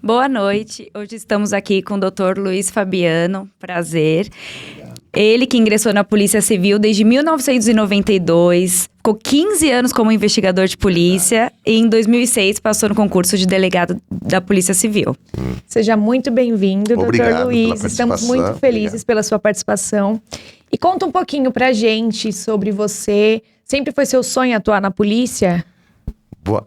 Boa noite, hoje estamos aqui com o Dr. Luiz Fabiano, prazer. Ele que ingressou na Polícia Civil desde 1992, ficou 15 anos como investigador de polícia e em 2006 passou no concurso de delegado da Polícia Civil. Seja muito bem-vindo, Dr. Luiz. Estamos muito felizes pela sua participação. E conta um pouquinho pra gente sobre você. Sempre foi seu sonho atuar na polícia?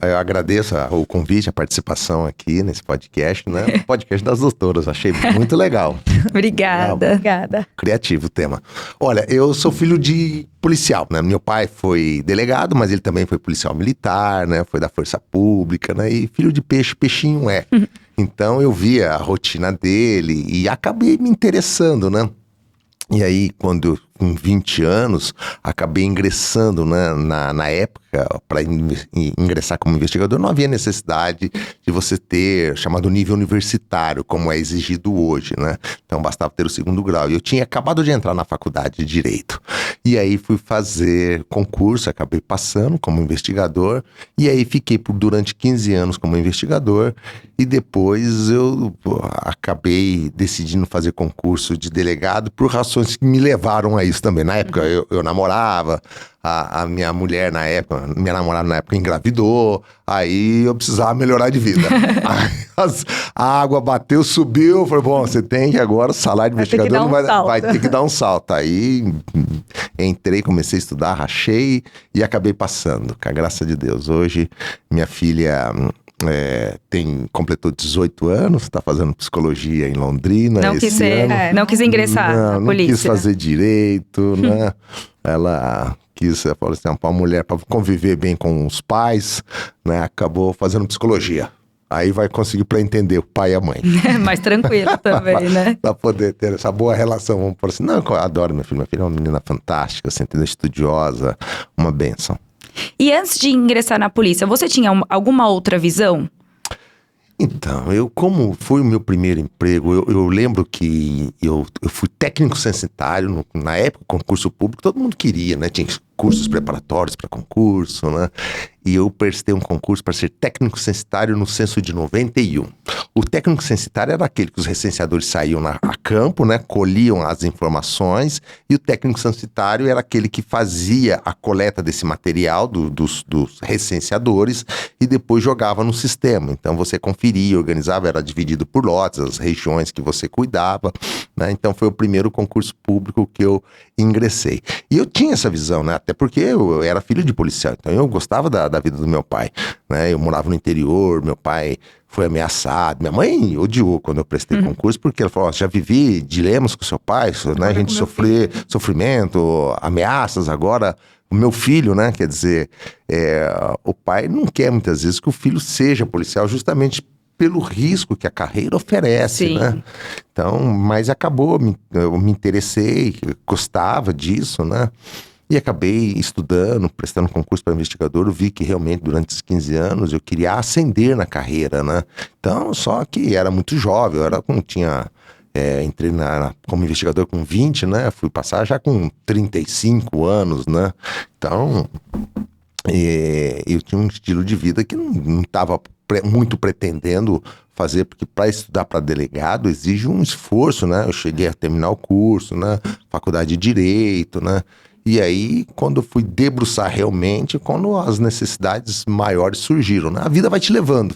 Eu agradeço o convite, a participação aqui nesse podcast, né? O podcast das doutoras, achei muito legal. Obrigada. Criativo o tema. Olha, eu sou filho de policial, né? Meu pai foi delegado, mas ele também foi policial militar, né? Foi da Força Pública, né? E filho de peixe, peixinho é. Então eu via a rotina dele e acabei me interessando, né? E aí, quando eu, com 20 anos, acabei ingressando, né, na época, para ingressar como investigador, não havia necessidade de você ter chamado nível universitário, como é exigido hoje, né? Então, bastava ter o 2º grau. E eu tinha acabado de entrar na faculdade de Direito. E aí, fui fazer concurso, acabei passando como investigador. E aí, fiquei durante 15 anos como investigador. E depois, eu acabei decidindo fazer concurso de delegado por razões que me levaram a isso também. Na época, eu namorava, a minha mulher na época, minha namorada na época engravidou, aí eu precisava melhorar de vida. Aí a água bateu, subiu, eu falei, bom, você tem que agora, o salário de investigador vai ter que dar um salto. Aí entrei, comecei a estudar, rachei e acabei passando, com a graça de Deus. Hoje, minha filha... completou 18 anos, está fazendo psicologia em Londrina. Não quis ingressar na polícia. Não quis fazer direito, né? Ela falou assim, para uma mulher, para conviver bem com os pais, né? Acabou fazendo psicologia. Aí vai conseguir para entender o pai e a mãe. Mais tranquilo também, né? Para poder ter essa boa relação. Vamos por assim, não, eu adoro minha filha. Minha filha é uma menina fantástica, assim, estudiosa, uma bênção. E antes de ingressar na polícia, você tinha alguma outra visão? Então, como foi o meu primeiro emprego, eu lembro que eu fui técnico censitário, na época, concurso público, todo mundo queria, né? Tinha cursos preparatórios para concurso, né? E eu prestei um concurso para ser técnico censitário no censo de 91. O técnico censitário era aquele que os recenseadores saíam a campo, né? Colhiam as informações, e o técnico censitário era aquele que fazia a coleta desse material dos recenseadores e depois jogava no sistema. Então você conferia, organizava, era dividido por lotes, as regiões que você cuidava, né? Então foi o primeiro concurso público que eu ingressei. E eu tinha essa visão, né? Até porque eu era filho de policial, então eu gostava da vida do meu pai, né? Eu morava no interior, meu pai foi ameaçado, minha mãe odiou quando eu prestei concurso, porque ela falou, já vivi dilemas com seu pai, né? A gente sofrimento, ameaças, agora o meu filho, né? Quer dizer, o pai não quer muitas vezes que o filho seja policial, justamente pelo risco que a carreira oferece, Sim. Né? Então, mas acabou, eu me interessei, gostava disso, né? E acabei estudando, prestando concurso para investigador, eu vi que realmente durante esses 15 anos eu queria ascender na carreira, né? Então, só que era muito jovem, entrei como investigador com 20, né? Fui passar já com 35 anos, né? Então, eu tinha um estilo de vida que não estava muito pretendendo fazer, porque para estudar para delegado exige um esforço, né? Eu cheguei a terminar o curso, né? Faculdade de Direito, né? E aí, quando eu fui debruçar realmente, quando as necessidades maiores surgiram, né? A vida vai te levando,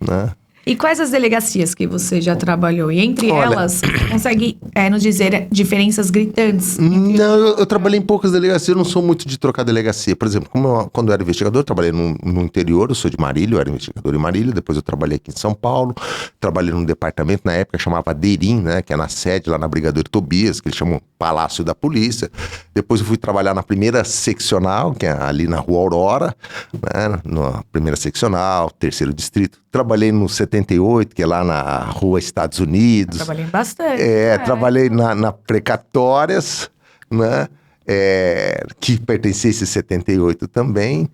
né? E quais as delegacias que você já trabalhou? E entre elas, consegue nos dizer diferenças gritantes? Não, eu trabalhei em poucas delegacias, eu não sou muito de trocar delegacia. Por exemplo, quando eu era investigador, eu trabalhei no interior, eu sou de Marília, eu era investigador em Marília, depois eu trabalhei aqui em São Paulo, trabalhei num departamento, na época chamava DERIM, né, que é na sede, lá na Brigadeiro Tobias, que eles chamam Palácio da Polícia. Depois eu fui trabalhar na primeira seccional, que é ali na Rua Aurora, né, na primeira seccional, 3º distrito. Trabalhei no 78, que é lá na Rua Estados Unidos. Trabalhei bastante. Trabalhei na Precatórias, né? Que pertencia a esse 78 também.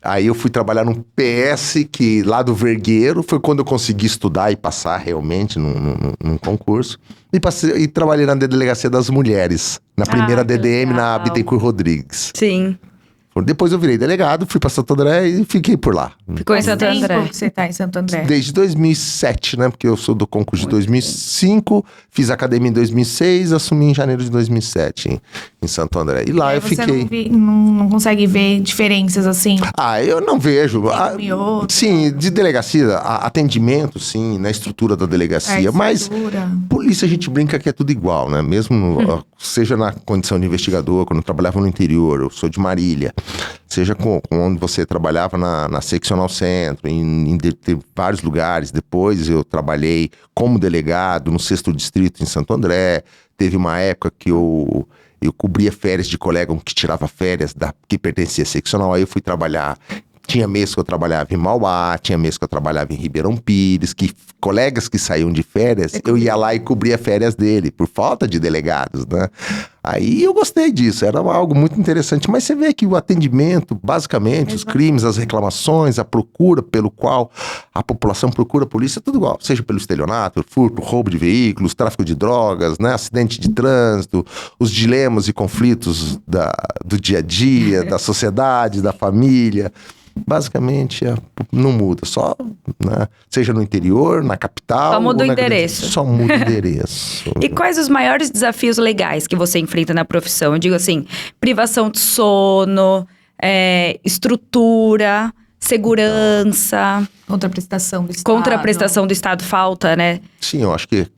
Aí eu fui trabalhar num PS, que lá do Vergueiro, foi quando eu consegui estudar e passar realmente num concurso. E trabalhei na Delegacia das Mulheres, na primeira DDM, na Bittencourt Rodrigues. Sim. Depois eu virei delegado, fui pra Santo André e fiquei por lá. Ficou em Santo André? Tempo que você tá em Santo André? Desde 2007, né? Porque eu sou do concurso de 2005, fiz academia em 2006, assumi em janeiro de 2007 em Santo André. E lá eu fiquei... Não consegue ver diferenças assim? Eu não vejo. Sim, de delegacia, atendimento, sim, na estrutura da delegacia. Mas polícia a gente brinca que é tudo igual, né? Mesmo seja na condição de investigador, quando eu trabalhava no interior, eu sou de Marília. Seja onde você trabalhava na Seccional Centro, em vários lugares. Depois eu trabalhei como delegado no 6º Distrito em Santo André. Teve uma época que eu cobria férias de colega que tirava férias que pertencia à seccional. Aí eu fui trabalhar. Tinha mês que eu trabalhava em Mauá, tinha mês que eu trabalhava em Ribeirão Pires, que colegas que saíam de férias, eu ia lá e cobria férias dele, por falta de delegados, né? Aí eu gostei disso, era algo muito interessante. Mas você vê que o atendimento, basicamente, os crimes, as reclamações, a procura pelo qual a população procura a polícia, é tudo igual. Seja pelo estelionato, furto, roubo de veículos, tráfico de drogas, né? Acidente de trânsito, os dilemas e conflitos do dia a dia, da sociedade, da família. Basicamente, não muda, só, né? Seja no interior, na capital... Só muda o endereço. Só muda o endereço. E quais os maiores desafios legais que você enfrenta na profissão? Eu digo assim, privação de sono, estrutura, segurança... Contraprestação do Estado. Contraprestação do Estado falta, né? Sim, eu acho que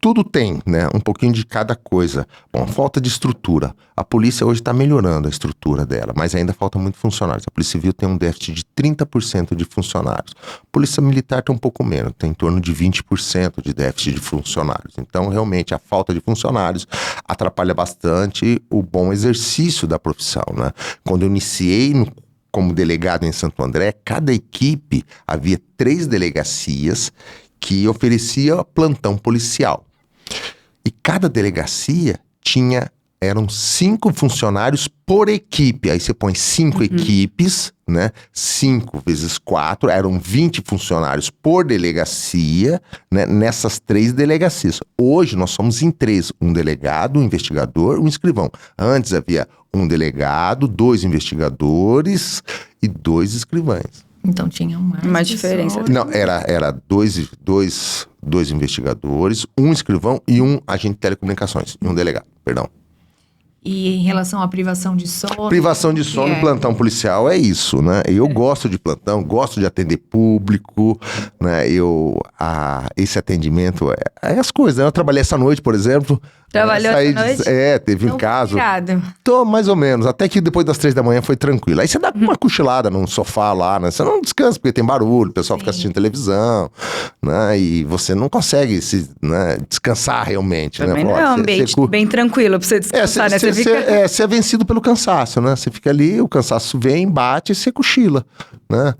tudo tem, né? Um pouquinho de cada coisa. Bom, falta de estrutura. A polícia hoje está melhorando a estrutura dela, mas ainda falta muito funcionários. A Polícia Civil tem um déficit de 30% de funcionários. A Polícia Militar tem um pouco menos, tem em torno de 20% de déficit de funcionários. Então, realmente, a falta de funcionários atrapalha bastante o bom exercício da profissão, né? Quando eu iniciei como delegado em Santo André, cada equipe havia 3 delegacias que oferecia plantão policial. E cada delegacia eram 5 funcionários por equipe. Aí você põe 5 equipes, né? 5 vezes 4, eram 20 funcionários por delegacia, né? Nessas 3 delegacias. Hoje nós somos em 3, um delegado, um investigador, um escrivão. Antes havia um delegado, 2 investigadores e 2 escrivães. Então tinha uma diferença. Não, era dois investigadores, um escrivão e um agente de telecomunicações, e um delegado, perdão. E em relação à privação de sono? Privação de sono, plantão policial é isso, né? Eu gosto de plantão, gosto de atender público, né? Esse atendimento é as coisas, né? Eu trabalhei essa noite, por exemplo. Trabalhou essa noite? Teve um caso. Obrigado. Tô mais ou menos, até que depois das 3 da manhã foi tranquilo. Aí você dá uma cochilada num sofá lá, né? Você não descansa porque tem barulho, o pessoal fica assistindo televisão, né? E você não consegue descansar realmente, também né? Não é um ambiente bem tranquilo pra você descansar, né? Você é vencido pelo cansaço, né? Você fica ali, o cansaço vem, bate e você cochila, né?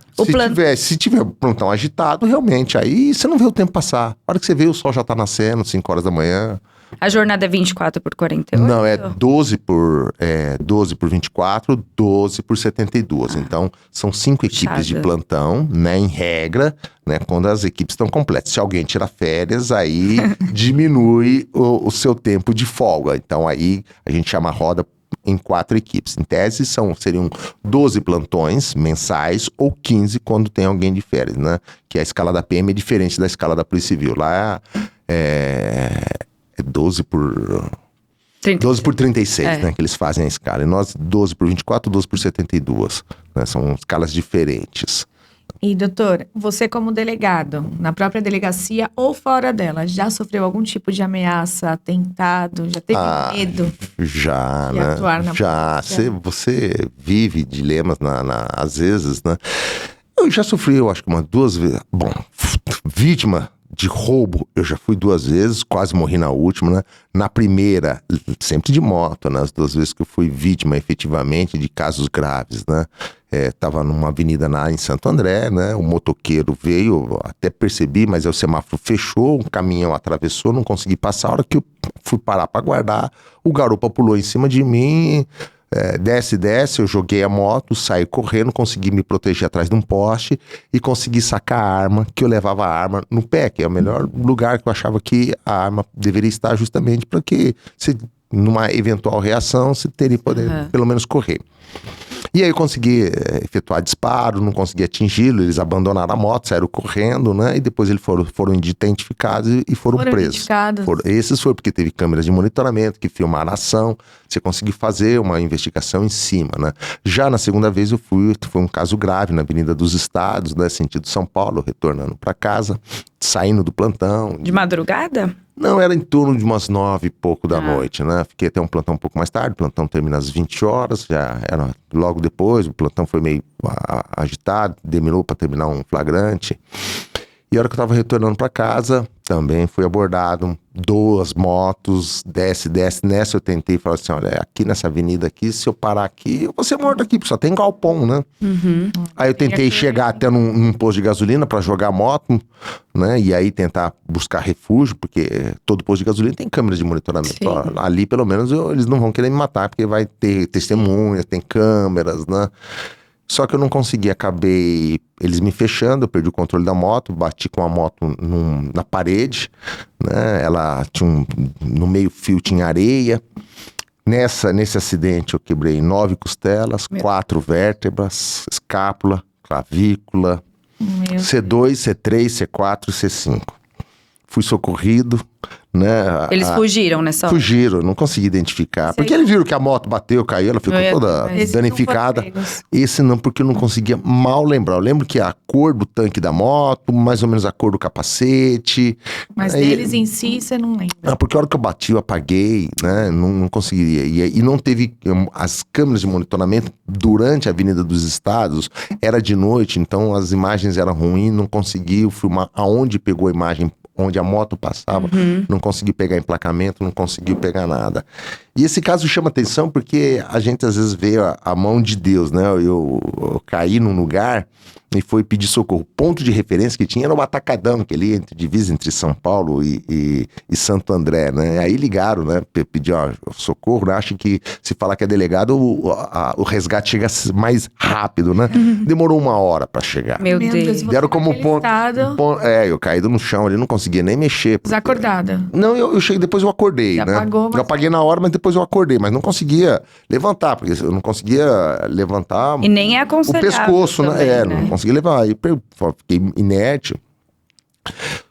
Se tiver plantão agitado, realmente, aí você não vê o tempo passar. A hora que você vê, o sol já tá nascendo, 5 horas da manhã. A jornada é 24 por 48? Não, é 12 por 24, 12 por 72. Então, são 5 equipes de plantão, né, em regra, né, quando as equipes estão completas. Se alguém tira férias, aí diminui o seu tempo de folga. Então, aí a gente chama a roda em 4 equipes. Em tese, seriam 12 plantões mensais ou 15 quando tem alguém de férias, né? Que a escala da PM é diferente da escala da Polícia Civil. Lá é 12 por 36, né? Que eles fazem a escala. E nós, 12 por 24, 12 por 72. Né? São escalas diferentes. E, doutor, você como delegado, na própria delegacia ou fora dela, já sofreu algum tipo de ameaça, atentado? Já teve medo? Já, de né? atuar na polícia? Você vive dilemas, às vezes, né? Eu já sofri, eu acho que 2 vezes. Bom, vítima de roubo, eu já fui 2 vezes, quase morri na última, né? Na primeira, sempre de moto, né? As 2 vezes que eu fui vítima, efetivamente, de casos graves, né? Tava numa avenida em Santo André, né? O motoqueiro veio, até percebi, mas o semáforo fechou, um caminhão atravessou, não consegui passar. A hora que eu fui parar para guardar, o garupa pulou em cima de mim, desce, eu joguei a moto, saí correndo, consegui me proteger atrás de um poste e consegui sacar a arma, que eu levava a arma no pé, que é o melhor lugar que eu achava que a arma deveria estar, justamente para que, numa eventual reação, você teria poder pelo menos correr. E aí eu consegui efetuar disparo, não consegui atingi-lo, eles abandonaram a moto, saíram correndo, né? E depois eles foram identificados e foram presos. Esses foram porque teve câmeras de monitoramento que filmaram a ação, você conseguiu fazer uma investigação em cima, né? Já na segunda vez foi um caso grave na Avenida dos Estados, né? Sentido São Paulo, retornando para casa, saindo do plantão. De madrugada? Não, era em torno de umas 9 e pouco da noite, né? Fiquei até um plantão um pouco mais tarde, o plantão termina às 20 horas, já era logo depois, o plantão foi meio agitado, demorou para terminar um flagrante. E a hora que eu tava retornando para casa, também fui abordado, 2 motos, desce, nessa eu tentei falar assim, olha, aqui nessa avenida aqui, se eu parar aqui, eu vou ser morto aqui, porque só tem galpão, né? Aí eu tentei chegar até num posto de gasolina para jogar a moto, né? E aí tentar buscar refúgio, porque todo posto de gasolina tem câmeras de monitoramento. Ó, ali, pelo menos, eles não vão querer me matar, porque vai ter testemunhas, tem câmeras, né? Só que eu não consegui, eles me fechando, eu perdi o controle da moto, bati com a moto na parede, né? Ela tinha no meio fio tinha areia. Nesse acidente eu quebrei 9 costelas, 4 vértebras, escápula, clavícula, C2, C3, C4 e C5. Fui socorrido, né? Eles fugiram nessa hora? Fugiram, não consegui identificar. Porque eles viram que a moto bateu, caiu, ela ficou toda danificada. Esse não, porque eu não conseguia mal lembrar. Eu lembro que a cor do tanque da moto, mais ou menos a cor do capacete. Mas deles em si, você não lembra? Porque a hora que eu bati, eu apaguei, né? Não conseguiria. E não teve as câmeras de monitoramento durante a Avenida dos Estados, era de noite, então as imagens eram ruins, não consegui filmar aonde pegou a imagem, onde a moto passava, não consegui pegar emplacamento, não consegui pegar nada. E esse caso chama atenção porque a gente às vezes vê a mão de Deus, né? Eu caí num lugar e fui pedir socorro. O ponto de referência que tinha era o Atacadão, que ali divisa entre São Paulo e Santo André, né? Aí ligaram, né? Pediram socorro, né? Acho que se falar que é delegado, o resgate chega mais rápido, né? Demorou 1 hora pra chegar. Meu Deus. Deram como ponto. Eu caído no chão ali, não conseguia nem mexer. Desacordada? Não, eu cheguei, depois eu acordei, né? Apagou, mas... Eu apaguei na hora, mas depois eu acordei, mas não conseguia levantar, porque eu não conseguia levantar. E nem é aconselhável o pescoço, também, né? Não consegui levar. Aí fiquei inerte.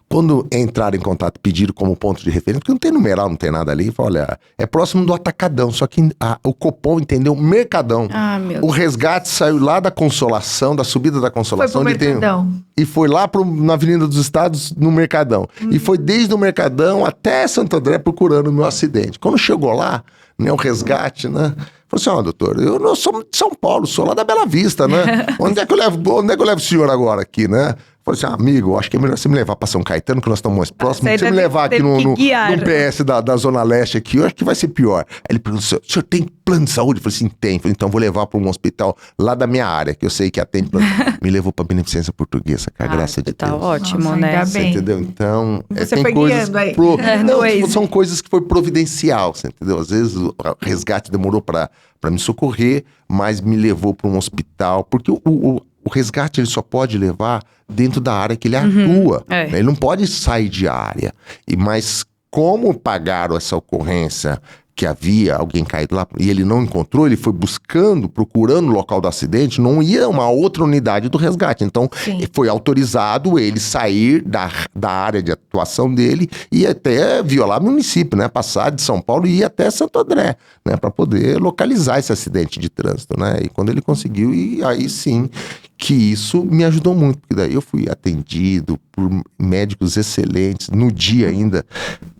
Quando entraram em contato, pediram como ponto de referência, porque não tem numeral, não tem nada ali, falei, olha, é próximo do Atacadão, só que o Copom entendeu Mercadão. Meu o resgate saiu lá da Consolação, da subida da Consolação. Foi pro Mercadão. E foi lá na Avenida dos Estados, no Mercadão. E foi desde o Mercadão até Santo André procurando o meu acidente. Quando chegou lá, né, o resgate, né? Falei assim, doutor, eu não sou de São Paulo, sou lá da Bela Vista, né? Onde é que eu levo o senhor agora aqui, né? Falei assim, amigo, acho que é melhor você me levar pra São Caetano, que nós estamos mais próximos. Se você me levar aqui no PS da Zona Leste aqui, eu acho que vai ser pior. Aí ele perguntou, o senhor tem plano de saúde? Eu falei assim, tem. Falei, então vou levar pra um hospital lá da minha área, que eu sei que atende. Me levou pra Beneficência Portuguesa, com a graça de Deus. Tá ótimo, nossa, né? Você entendeu? Então, você tem foi coisas... aí. Não, são coisas que foi providencial, você entendeu? Às vezes o resgate demorou pra me socorrer, mas me levou pra um hospital, porque o resgate ele só pode levar dentro da área que ele atua. Ele não pode sair de área. Mas como pagaram essa ocorrência que havia alguém caído lá e ele não encontrou, ele foi procurando o local do acidente, não ia uma outra unidade do resgate. Então, foi autorizado ele sair da área de atuação dele e até violar o município, né? Passar de São Paulo e ir até Santo André, né? Para poder localizar esse acidente de trânsito, né? E quando ele conseguiu, e aí sim que isso me ajudou muito, porque daí eu fui atendido por médicos excelentes, no dia ainda,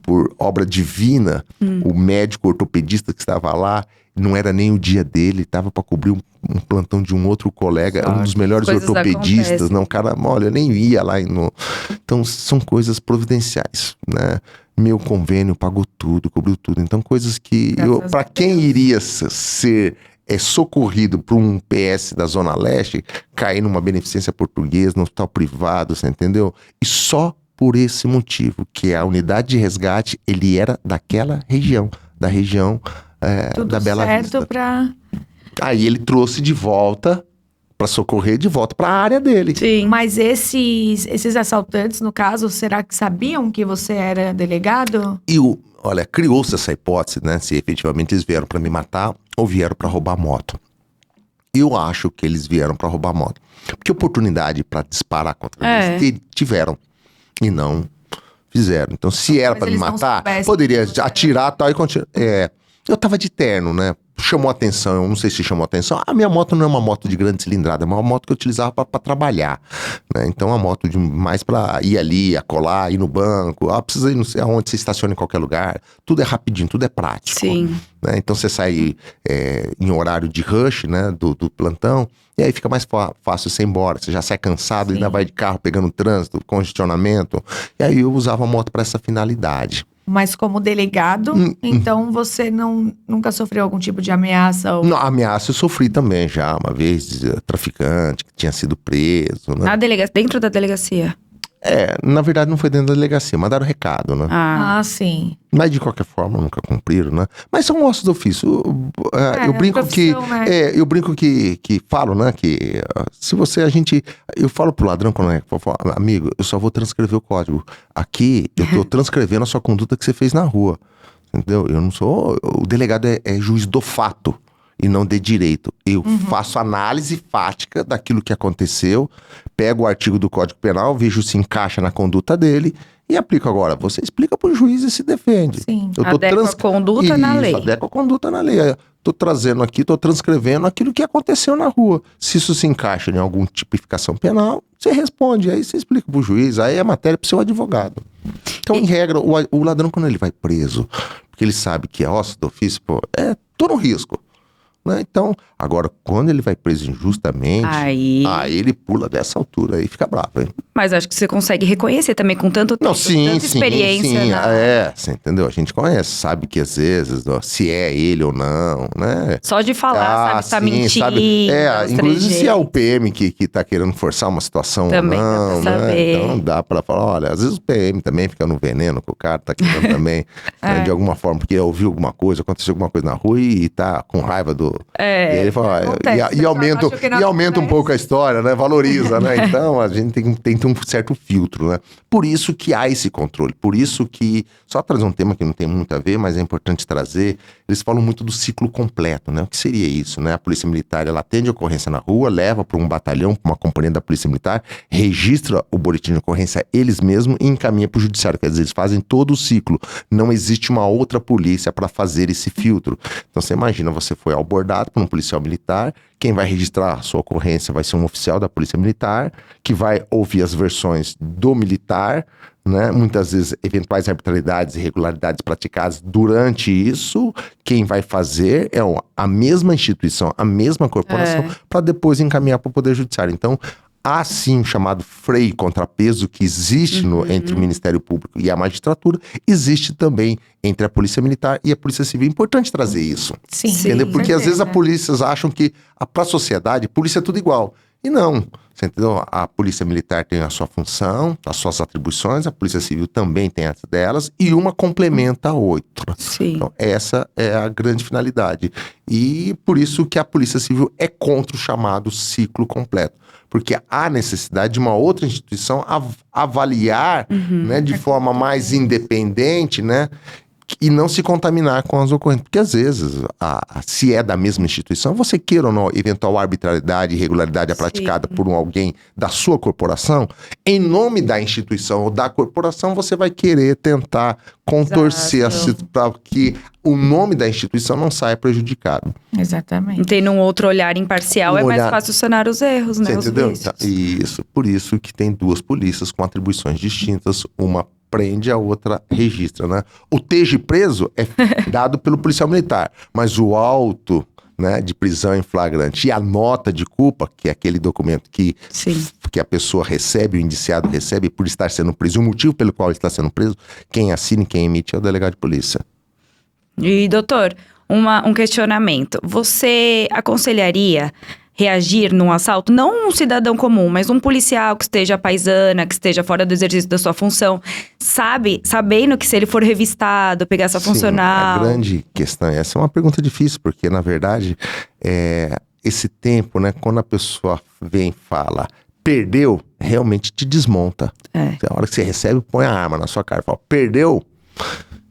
por obra divina, o médico ortopedista que estava lá, não era nem o dia dele, estava para cobrir um plantão de um outro colega, um dos melhores ortopedistas, não, cara, olha, eu nem ia lá. Então, são coisas providenciais, né? Meu convênio pagou tudo, cobriu tudo, então coisas que, para quem iria ser socorrido por um PS da Zona Leste, cair numa Beneficência Portuguesa, no hospital privado, você entendeu? E só por esse motivo, que a unidade de resgate, ele era daquela região, da região da Bela Vista. Aí ele trouxe de volta, para socorrer de volta para a área dele. Sim. Mas esses assaltantes, no caso, será que sabiam que você era delegado? Olha, criou-se essa hipótese, né? Se efetivamente eles vieram para me matar ou vieram para roubar moto. Eu acho que eles vieram para roubar moto. Porque oportunidade para disparar contra eles tiveram. E não fizeram. Então, se era para me matar, poderia atirar tal e continuar. Eu tava de terno, né? Chamou atenção, eu não sei se chamou atenção. A minha moto não é uma moto de grande cilindrada, é uma moto que eu utilizava para trabalhar, né? Então, uma moto mais para ir ali, acolá, ir no banco. Precisa ir não sei aonde, você estaciona em qualquer lugar. Tudo é rapidinho, tudo é prático. Sim. Né? Então, você sai em horário de rush, né? Do plantão. E aí fica mais fácil você ir embora. Você já sai cansado, ainda vai de carro pegando trânsito, congestionamento. E aí eu usava a moto para essa finalidade. Mas como delegado, então você nunca sofreu algum tipo de ameaça? Não, ameaça eu sofri também já, uma vez, traficante que tinha sido preso, né? Dentro da delegacia? Na verdade não foi dentro da delegacia, mandaram recado, né? Sim. Mas de qualquer forma nunca cumpriram, né? Mas são ossos do ofício. Eu brinco que... Né? Eu brinco que falo, né? Que se você, eu falo pro ladrão quando amigo, eu só vou transcrever o código. Aqui eu tô transcrevendo a sua conduta que você fez na rua. Entendeu? Eu não sou... O delegado é juiz do fato e não de direito. Eu faço análise fática daquilo que aconteceu, pego o artigo do Código Penal, vejo se encaixa na conduta dele e aplico. Agora, você explica pro juiz e se defende. Sim. Adequa a conduta na lei. Adequa a conduta na lei. Tô trazendo aqui, tô transcrevendo aquilo que aconteceu na rua. Se isso se encaixa em alguma tipificação penal, você responde, aí você explica pro juiz, aí é matéria pro seu advogado. Então, em regra, o ladrão, quando ele vai preso, porque ele sabe que é ócio do ofício, tô no risco. Né? Então, agora, quando ele vai preso injustamente, aí ele pula dessa altura aí, fica bravo, hein? Mas acho que você consegue reconhecer também com tanta experiência. Sim, você entendeu? A gente conhece, sabe que às vezes, se é ele ou não, né? Só de falar, sabe, tá mentindo. Inclusive se é o PM que tá querendo forçar uma situação também ou não, dá pra saber. Né? Então não dá pra falar, olha, às vezes o PM também fica no veneno, que o cara tá querendo também, né, de alguma forma, porque ouviu alguma coisa, aconteceu alguma coisa na rua e tá com raiva do... E ele fala, e aumenta um pouco a história, né? Valoriza, né? Então a gente tem que ter um certo filtro, né? Por isso que há esse controle, por isso que, só trazer um tema que não tem muito a ver, mas é importante trazer, eles falam muito do ciclo completo, né? O que seria isso, né? A Polícia Militar, ela atende a ocorrência na rua, leva para um batalhão, para uma companhia da Polícia Militar, registra o boletim de ocorrência eles mesmos e encaminha para o judiciário, quer dizer, eles fazem todo o ciclo, não existe uma outra polícia para fazer esse filtro. Então você imagina, você foi abordado por um policial militar, quem vai registrar a sua ocorrência vai ser um oficial da Polícia Militar, que vai ouvir as versões do militar, né? Muitas vezes eventuais arbitrariedades e irregularidades praticadas durante isso, quem vai fazer é a mesma instituição, a mesma corporação, para depois encaminhar para o Poder Judiciário. Então, há sim o chamado freio e contrapeso que existe entre o Ministério Público e a magistratura, existe também entre a Polícia Militar e a Polícia Civil. É importante trazer isso. Sim, entendeu? Porque às vezes as polícias acham que para a sociedade, polícia é tudo igual. E não, você entendeu? A Polícia Militar tem a sua função, as suas atribuições, a Polícia Civil também tem as delas, e uma complementa a outra. Sim. Então, essa é a grande finalidade. E por isso que a Polícia Civil é contra o chamado ciclo completo. Porque há necessidade de uma outra instituição avaliar, né, de forma mais independente, né, e não se contaminar com as ocorrências. Porque às vezes, se é da mesma instituição, você queira ou não, eventual arbitrariedade, irregularidade é praticada por alguém da sua corporação, em nome da instituição ou da corporação, você vai querer tentar contorcer para que o nome da instituição não saia prejudicado. Exatamente. Tendo um outro olhar imparcial, é mais fácil sanar os erros, né? Você entendeu? Isso, por isso que tem duas polícias com atribuições distintas, uma prende, a outra registra, né? O esteja preso é dado pelo policial militar, mas o auto, né, de prisão em flagrante e a nota de culpa, que é aquele documento que a pessoa recebe, o indiciado recebe por estar sendo preso, o motivo pelo qual está sendo preso, quem assina e quem emite é o delegado de polícia. E doutor, um questionamento, você aconselharia reagir num assalto? Não um cidadão comum, mas um policial que esteja paisana, que esteja fora do exercício da sua função, sabendo que se ele for revistado, pegar essa funcional... A grande questão, essa é uma pergunta difícil, porque na verdade, esse tempo, né, quando a pessoa vem e fala, perdeu, realmente te desmonta. A hora que você recebe, põe a arma na sua cara e fala, perdeu...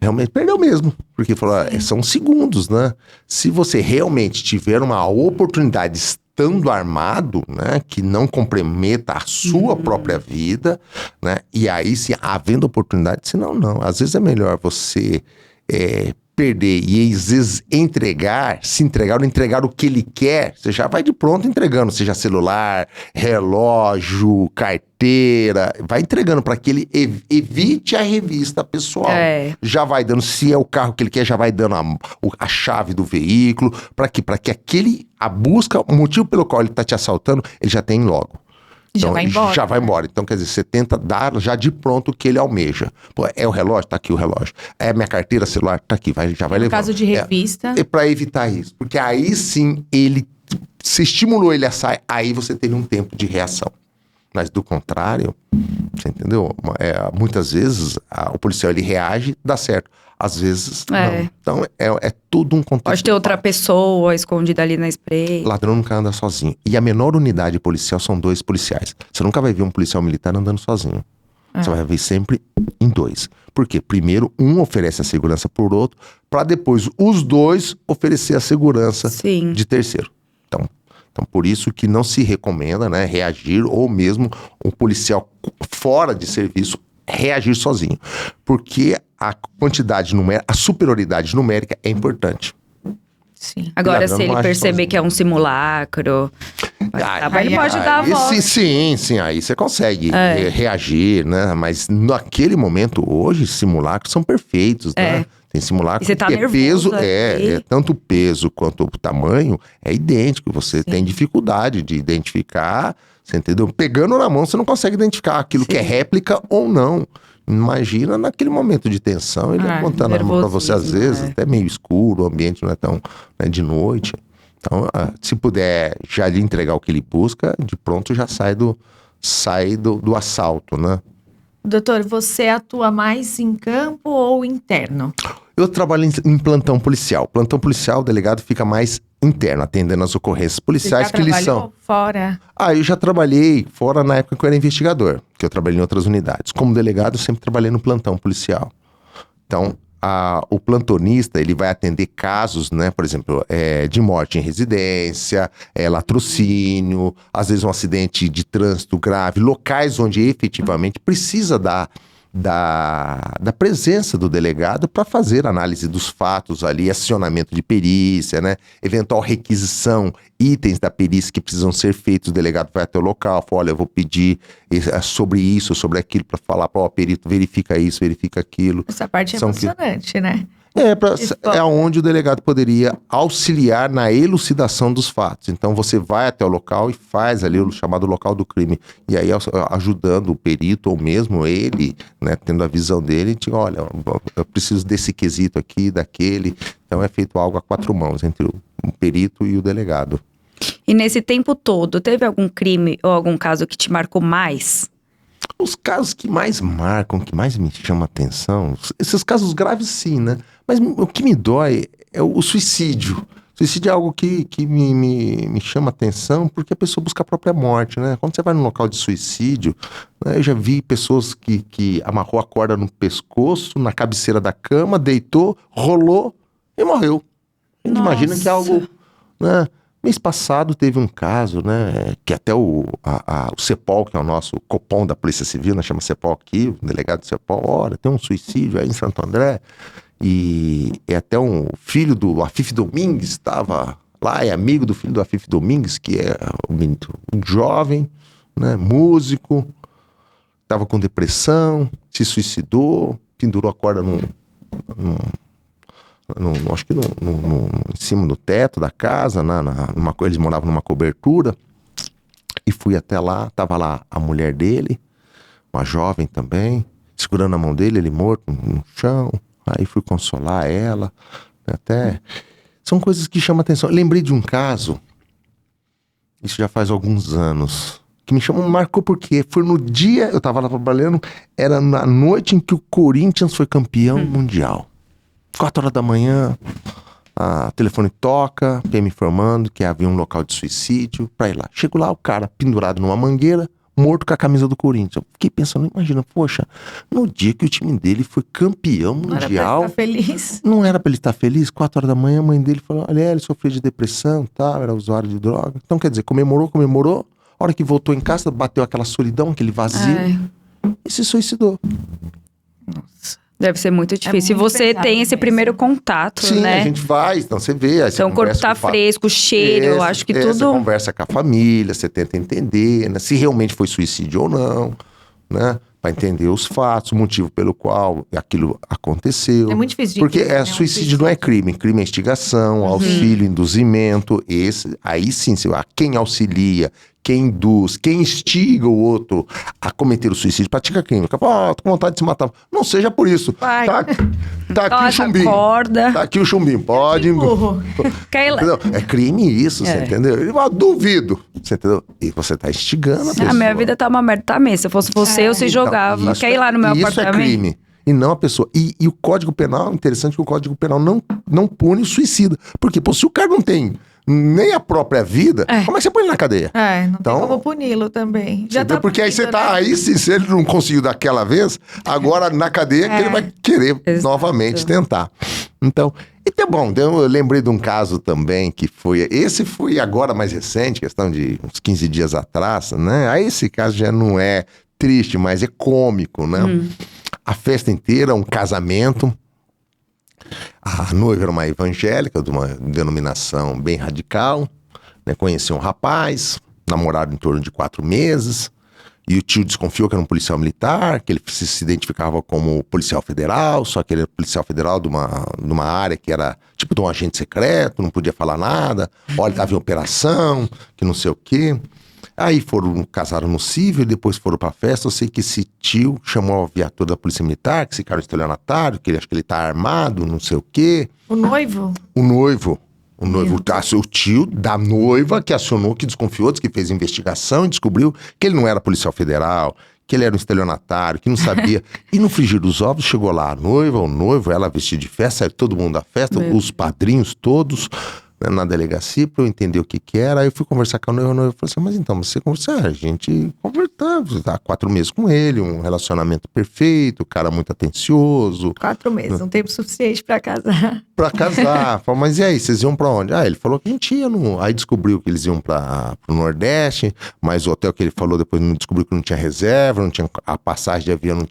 Realmente perdeu mesmo, porque são segundos, né? Se você realmente tiver uma oportunidade estando armado, né, que não comprometa a sua própria vida, né? E aí, se havendo oportunidade, senão não. Às vezes é melhor você perder e às vezes se entregar ou entregar o que ele quer, você já vai de pronto entregando, seja celular, relógio, carteira, vai entregando para que ele evite a revista pessoal. Já vai dando, se é o carro que ele quer, já vai dando a chave do veículo, para que a busca, o motivo pelo qual ele está te assaltando, ele já tem logo. Então, já vai embora. Então, quer dizer, você tenta dar já de pronto o que ele almeja. Pô, é o relógio? Tá aqui o relógio. É minha carteira, celular? Tá aqui, já vai levar. No caso de revista... É pra evitar isso. Porque aí sim, se estimulou ele a sair, aí você tem um tempo de reação. Mas do contrário, você entendeu? Muitas vezes o policial ele reage, dá certo. Às vezes, não. Então, é tudo um contexto. Pode ter outra pessoa escondida ali na spray. Ladrão nunca anda sozinho. E a menor unidade policial são 2 policiais. Você nunca vai ver um policial militar andando sozinho. Você vai ver sempre em 2. Por quê? Primeiro, um oferece a segurança por outro, para depois os 2 oferecer a segurança de terceiro. Então, por isso que não se recomenda, né, reagir, ou mesmo um policial fora de serviço reagir sozinho. Porque a quantidade numérica, a superioridade numérica é importante. Sim. Agora, se ele perceber que é um simulacro, ele pode dar a volta. Sim, aí você consegue reagir, né? Mas naquele momento, hoje, simulacros são perfeitos, né? Tem simulacro que nervoso, peso, tanto o peso quanto o tamanho é idêntico. Você tem dificuldade de identificar, você entendeu? Pegando na mão, você não consegue identificar aquilo que é réplica ou não. Imagina naquele momento de tensão, ele apontando a arma pra você, às vezes, até meio escuro, o ambiente não é tão de noite. Então, se puder já lhe entregar o que ele busca, de pronto já sai do assalto, né? Doutor, você atua mais em campo ou interno? Eu trabalho em plantão policial. Plantão policial, o delegado fica mais interno, atendendo as ocorrências policiais. Você já trabalhou fora? Eu já trabalhei fora na época que eu era investigador, que eu trabalhei em outras unidades. Como delegado, eu sempre trabalhei no plantão policial. Então, o plantonista, ele vai atender casos, né, por exemplo, de morte em residência, latrocínio, às vezes um acidente de trânsito grave, locais onde efetivamente precisa da presença do delegado para fazer análise dos fatos ali, acionamento de perícia, né, eventual requisição, itens da perícia que precisam ser feitos, o delegado vai até o local, fala, olha, eu vou pedir sobre isso, sobre aquilo, para falar, perito, verifica isso, verifica aquilo. Essa parte é emocionante, né? É onde o delegado poderia auxiliar na elucidação dos fatos. Então você vai até o local e faz ali o chamado local do crime. E aí ajudando o perito ou mesmo ele, né, tendo a visão dele, olha, eu preciso desse quesito aqui, daquele. Então é feito algo a 4 mãos entre o perito e o delegado. E nesse tempo todo, teve algum crime ou algum caso que te marcou mais? Os casos que mais marcam, que mais me chamam a atenção, esses casos graves sim, né? Mas o que me dói é o suicídio. Suicídio é algo que me chama a atenção porque a pessoa busca a própria morte, né? Quando você vai num local de suicídio, né, eu já vi pessoas que amarrou a corda no pescoço, na cabeceira da cama, deitou, rolou e morreu. A gente imagina que é algo, né? Mês passado teve um caso, né, que até o CEPOL, que é o nosso Copom da Polícia Civil, nós chamamos CEPOL aqui, o delegado do CEPOL, olha, tem um suicídio aí em Santo André, e até um filho do Afif Domingues estava lá, é amigo do filho do Afif Domingues, que é um jovem, né, músico, estava com depressão, se suicidou, pendurou a corda acho que em cima do teto da casa, eles moravam numa cobertura, e fui até lá, tava lá a mulher dele, uma jovem também, segurando a mão dele, ele morto no chão, aí fui consolar ela, até, são coisas que chamam a atenção. Eu lembrei de um caso, isso já faz alguns anos, que me marcou porque foi no dia, eu tava lá trabalhando, era na noite em que o Corinthians foi campeão mundial. 4 horas da manhã, o telefone toca, PM informando que havia um local de suicídio, pra ir lá. Chego lá, o cara pendurado numa mangueira, morto com a camisa do Corinthians. Eu fiquei pensando, imagina, poxa, no dia que o time dele foi campeão mundial... Não era pra ele estar feliz. Não era pra ele estar feliz. 4 horas da manhã, a mãe dele falou, olha, ele sofreu de depressão, tal, era usuário de droga. Então, quer dizer, comemorou. A hora que voltou em casa, bateu aquela solidão, aquele vazio, e se suicidou. Nossa. Deve ser muito difícil. E você tem esse primeiro contato, Sim, né? A gente vai, então você vê. Então o corpo tá fresco, o cheiro, eu acho que tudo... Você conversa com a família, você tenta entender, né? Se realmente foi suicídio ou não, né? Para entender os fatos, o motivo pelo qual aquilo aconteceu. É muito difícil de porque entender, suicídio não é crime. Crime é instigação, auxílio, induzimento. Aí sim, quem auxilia, quem induz, quem instiga o outro a cometer o suicídio, pratica crime. Tô com vontade de se matar. Não seja por isso. Vai. Tá aqui o chumbinho. Acorda. Tá aqui o chumbinho. Pode. É crime isso, você entendeu? Eu duvido. Você entendeu? E você tá instigando a pessoa. A minha vida tá uma merda. Tá mesmo. Se fosse você, eu se jogava. Quer ir lá no meu apartamento? Isso é crime. E não a pessoa. E o Código Penal, interessante que o Código Penal não pune o suicida. Porque, se o cara não tem nem a própria vida, como é que você põe ele na cadeia? Não tem como puni-lo também. Já tá porque aí você tá, aí se ele não conseguiu daquela vez, agora na cadeia que ele vai querer novamente tentar. Então, e tá bom, eu lembrei de um caso também que esse foi agora mais recente, questão de uns 15 dias atrás, né? Aí esse caso já não é triste, mas é cômico, né? A festa inteira, um casamento. A noiva era uma evangélica, de uma denominação bem radical, né? Conheceu um rapaz, namoraram em torno de 4 meses, e o tio desconfiou que era um policial militar, que ele se identificava como policial federal, só que ele era policial federal de uma área que era tipo de um agente secreto, não podia falar nada, olha, estava em operação, que não sei o quê. Aí casaram no civil, depois foram pra festa. Eu sei que esse tio chamou a viatura da polícia militar, que esse cara é estelionatário, que acho que ele tá armado, não sei o quê. O noivo? O noivo, o tio da noiva que acionou, que desconfiou, que fez investigação e descobriu que ele não era policial federal, que ele era um estelionatário, que não sabia. E no frigir dos ovos chegou lá a noiva, o noivo, ela vestida de festa, saiu todo mundo da festa, os padrinhos todos... na delegacia, pra eu entender o que era. Aí eu fui conversar com a noiva falou assim, mas então, você conversar, a gente conversava, tá 4 meses com ele, um relacionamento perfeito, o cara muito atencioso. 4 meses, um tempo suficiente pra casar. Pra casar. Falei, mas e aí, vocês iam pra onde? Ele falou que a gente ia aí descobriu que eles iam pro Nordeste, mas o hotel que ele falou depois descobriu que não tinha reserva, não tinha, a passagem de avião não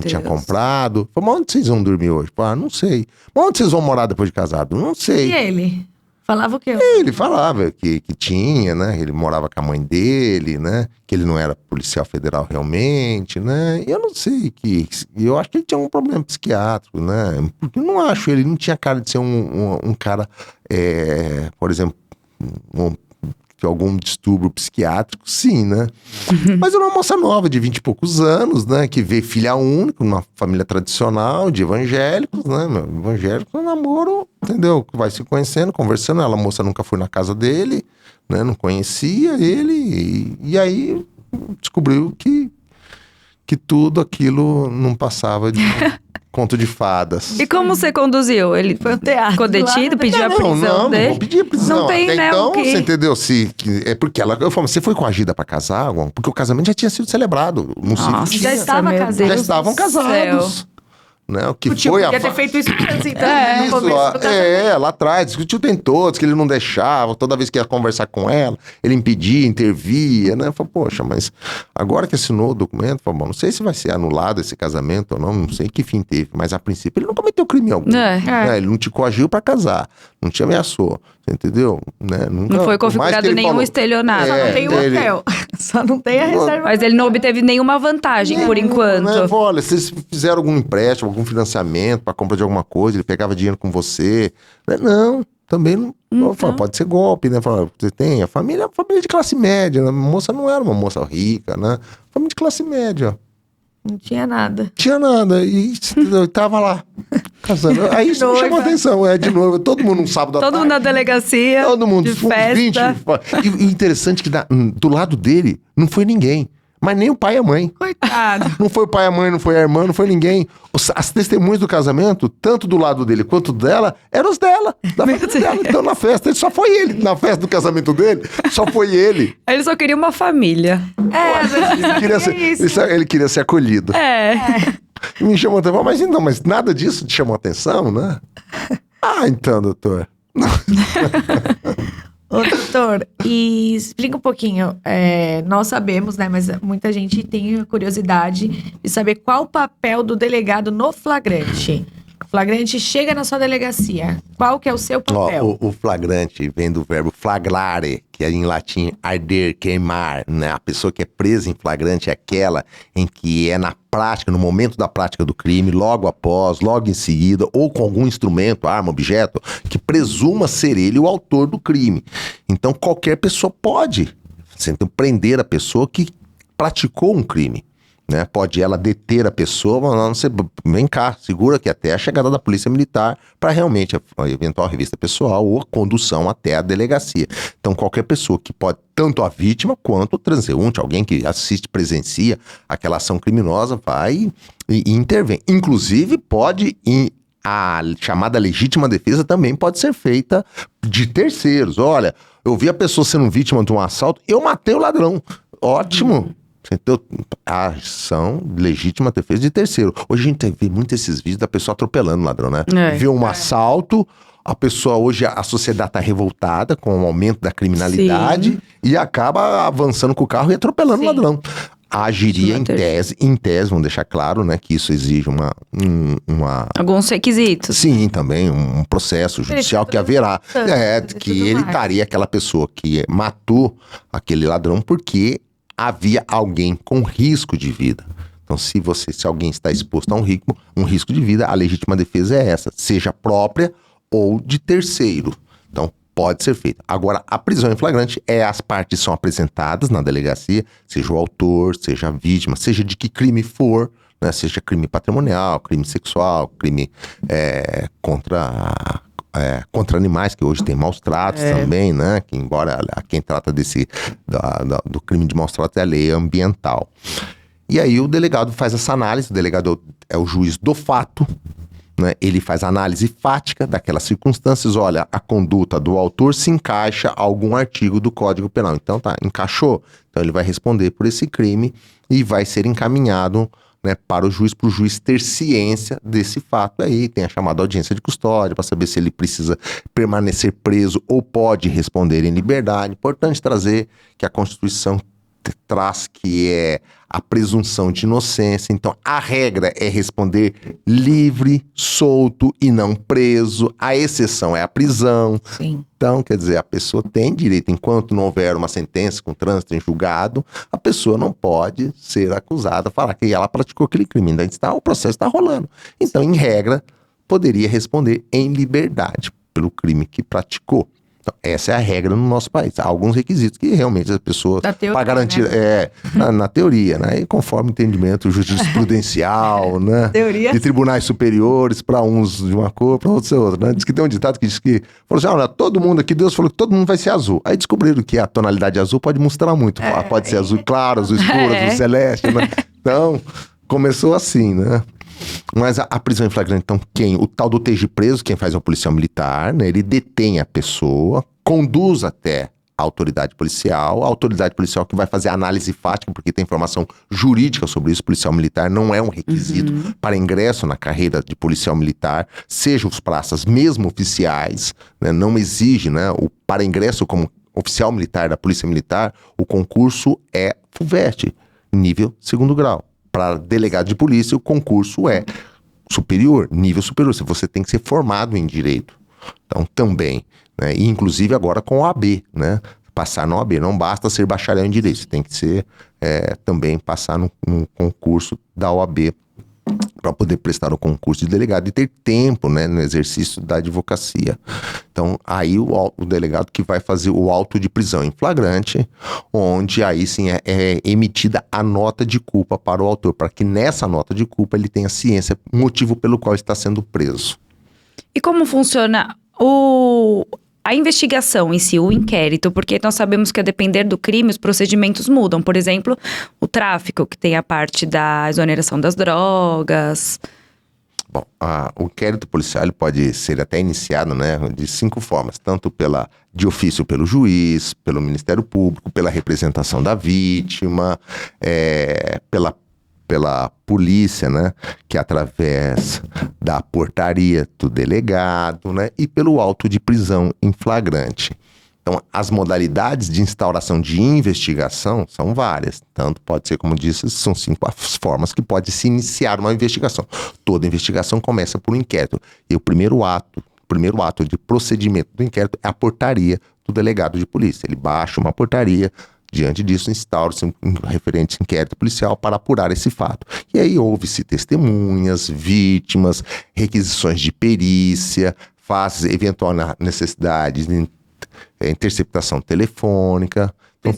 tinha comprado. Falei, mas onde vocês vão dormir hoje? Não sei. Mas onde vocês vão morar depois de casado? Não sei. E ele? Falava o quê? Ele falava que tinha, né? Ele morava com a mãe dele, né? Que ele não era policial federal realmente, né? E eu não sei eu acho que ele tinha um problema psiquiátrico, né? Porque eu não acho, ele não tinha cara de ser um cara, por exemplo, de algum distúrbio psiquiátrico, sim, né? Mas era uma moça nova, de 20 e poucos anos, né? Que vê filha única, numa família tradicional, de evangélicos, né? Evangélico, namoro, entendeu? Vai se conhecendo, conversando. A moça nunca foi na casa dele, né? Não conhecia ele. E aí descobriu que tudo aquilo não passava de conto de fadas. E como você conduziu? Ele foi um teatro. Ficou detido, pediu a prisão dele? Não vou pedir a prisão. Não tem, né? Então, você entendeu? É porque eu falo, você foi coagida pra casar? Porque o casamento já tinha sido celebrado. Nossa, já estava casado. Já estavam casados. Né? O que tio foi podia ter feito isso antes, então. No começo do casamento. Lá atrás. O tio tem todos, que ele não deixava. Toda vez que ia conversar com ela, ele impedia, intervia, né? Falei, poxa, mas agora que assinou o documento, falei, bom, não sei se vai ser anulado esse casamento ou não sei que fim teve. Mas a princípio ele não cometeu crime algum. Né? Ele não te coagiu pra casar. Não te ameaçou. Você entendeu? Né? Não foi configurado nenhum estelionato. Só não tem o hotel. Só não tem a reserva. Mas ele não obteve nenhuma vantagem, por enquanto. Né? Olha, vocês fizeram algum empréstimo, algum financiamento para compra de alguma coisa, ele pegava dinheiro com você. Não, também não. Então. Pode ser golpe, né? Fala, você tem a família de classe média. Né? A moça não era uma moça rica, né? Família de classe média. Não tinha nada. Tinha nada. E tava lá. casando. Aí isso me chamou a atenção, de novo. Todo mundo no sábado à tarde. Todo mundo na delegacia. Todo mundo, de festa. 20. E interessante que do lado dele não foi ninguém. Mas nem o pai e a mãe. Coitado. Não foi o pai e a mãe, não foi a irmã, não foi ninguém. As testemunhas do casamento, tanto do lado dele quanto dela, eram os dela. Da família dela. Então na festa, só foi ele. Na festa do casamento dele, só foi ele. Ele só queria uma família. Ele queria ser acolhido. Me chamou a atenção. Mas nada disso te chamou a atenção, né? Então, doutor. Ô, doutor, e explica um pouquinho, nós sabemos, né, mas muita gente tem a curiosidade de saber qual o papel do delegado no flagrante. O flagrante chega na sua delegacia, qual que é o seu papel? O flagrante vem do verbo flagrare, que é em latim arder, queimar, né? A pessoa que é presa em flagrante é aquela em que é na prática, no momento da prática do crime, logo após, logo em seguida, ou com algum instrumento, arma, objeto, que presuma ser ele o autor do crime. Então qualquer pessoa pode prender a pessoa que praticou um crime. Né? Pode ela deter a pessoa, mas não ser, vem cá, segura aqui até a chegada da polícia militar para realmente a eventual revista pessoal ou a condução até a delegacia. Então qualquer pessoa que pode, tanto a vítima quanto o transeunte, alguém que assiste, presencia aquela ação criminosa, vai e intervém. Inclusive pode, a chamada legítima defesa também pode ser feita de terceiros. Olha, eu vi a pessoa sendo vítima de um assalto, eu matei o ladrão. Ótimo. Então, a ação legítima defesa de terceiro. Hoje a gente vê muito esses vídeos da pessoa atropelando o ladrão, né? Vê um assalto, a pessoa hoje, a sociedade está revoltada com o aumento da criminalidade e acaba avançando com o carro e atropelando o ladrão. Agiria em tese, vamos deixar claro, né, que isso exige alguns requisitos. Sim, também um processo judicial que haverá. Que ele estaria aquela pessoa que matou aquele ladrão porque havia alguém com risco de vida. Então, se alguém está exposto a um risco de vida, a legítima defesa é essa, seja própria ou de terceiro. Então, pode ser feita. Agora, a prisão em flagrante as partes são apresentadas na delegacia, seja o autor, seja a vítima, seja de que crime for, né? Seja crime patrimonial, crime sexual, crime contra animais, que hoje tem maus tratos também, né? Que embora quem trata do crime de maus tratos é a lei ambiental. E aí o delegado faz essa análise, o delegado é o juiz do fato, né? Ele faz a análise fática daquelas circunstâncias, olha, a conduta do autor se encaixa a algum artigo do Código Penal. Então encaixou. Então ele vai responder por esse crime e vai ser encaminhado, né, para o juiz ter ciência desse fato. Aí tem a chamada audiência de custódia, para saber se ele precisa permanecer preso ou pode responder em liberdade. Importante trazer que a Constituição traz que é a presunção de inocência. Então, a regra é responder livre, solto e não preso. A exceção é a prisão. Sim. Então, quer dizer, a pessoa tem direito, enquanto não houver uma sentença com trânsito em julgado, a pessoa não pode ser acusada, falar que ela praticou aquele crime. Ainda o processo está rolando. Então, em regra, poderia responder em liberdade pelo crime que praticou. Então, essa é a regra no nosso país. Há alguns requisitos que realmente as pessoas, para garantir, né? Na teoria, né? E conforme o entendimento jurisprudencial, né? Teoria. De tribunais superiores, para uns de uma cor, para outros de outra, né? Diz que tem um ditado que diz que, falou assim, olha, todo mundo aqui, Deus falou que todo mundo vai ser azul. Aí descobriram que a tonalidade azul pode mostrar muito. Pode ser azul claro, azul escuro, azul celeste, né? Então, começou assim, né? Mas a prisão em flagrante, então, o tal do esteja preso, quem faz é o policial militar, né? Ele detém a pessoa, conduz até a autoridade policial que vai fazer a análise fática, porque tem informação jurídica sobre isso. O policial militar não é um requisito para ingresso na carreira de policial militar, seja os praças, mesmo oficiais, né? Não exige, né? Para ingresso como oficial militar da polícia militar, o concurso é FUVEST, nível 2º grau. Para delegado de polícia, o concurso é superior, nível superior. Você tem que ser formado em direito. Então, também, né? E inclusive agora com a OAB, né? Passar na OAB. Não basta ser bacharel em direito, você tem que ser também passar no concurso da OAB para poder prestar o concurso de delegado e ter tempo, né, no exercício da advocacia. Então, aí o delegado que vai fazer o auto de prisão em flagrante, onde aí sim é emitida a nota de culpa para o autor, para que nessa nota de culpa ele tenha ciência, motivo pelo qual está sendo preso. E como funciona a investigação em si, o inquérito? Porque nós sabemos que a depender do crime, os procedimentos mudam. Por exemplo, o tráfico, que tem a parte da exoneração das drogas. Bom, o inquérito policial ele pode ser até iniciado, né, de 5 formas, tanto de ofício pelo juiz, pelo Ministério Público, pela representação da vítima, pela polícia, né, que através da portaria do delegado, né, e pelo auto de prisão em flagrante. Então, as modalidades de instauração de investigação são várias. Tanto pode ser, como disse, são 5 as formas que pode se iniciar uma investigação. Toda investigação começa por um inquérito. E o primeiro ato de procedimento do inquérito é a portaria do delegado de polícia. Ele baixa uma portaria, diante disso instaura-se um referente inquérito policial para apurar esse fato. E aí ouve-se testemunhas, vítimas, requisições de perícia, faz eventual necessidade de interceptação telefônica, então,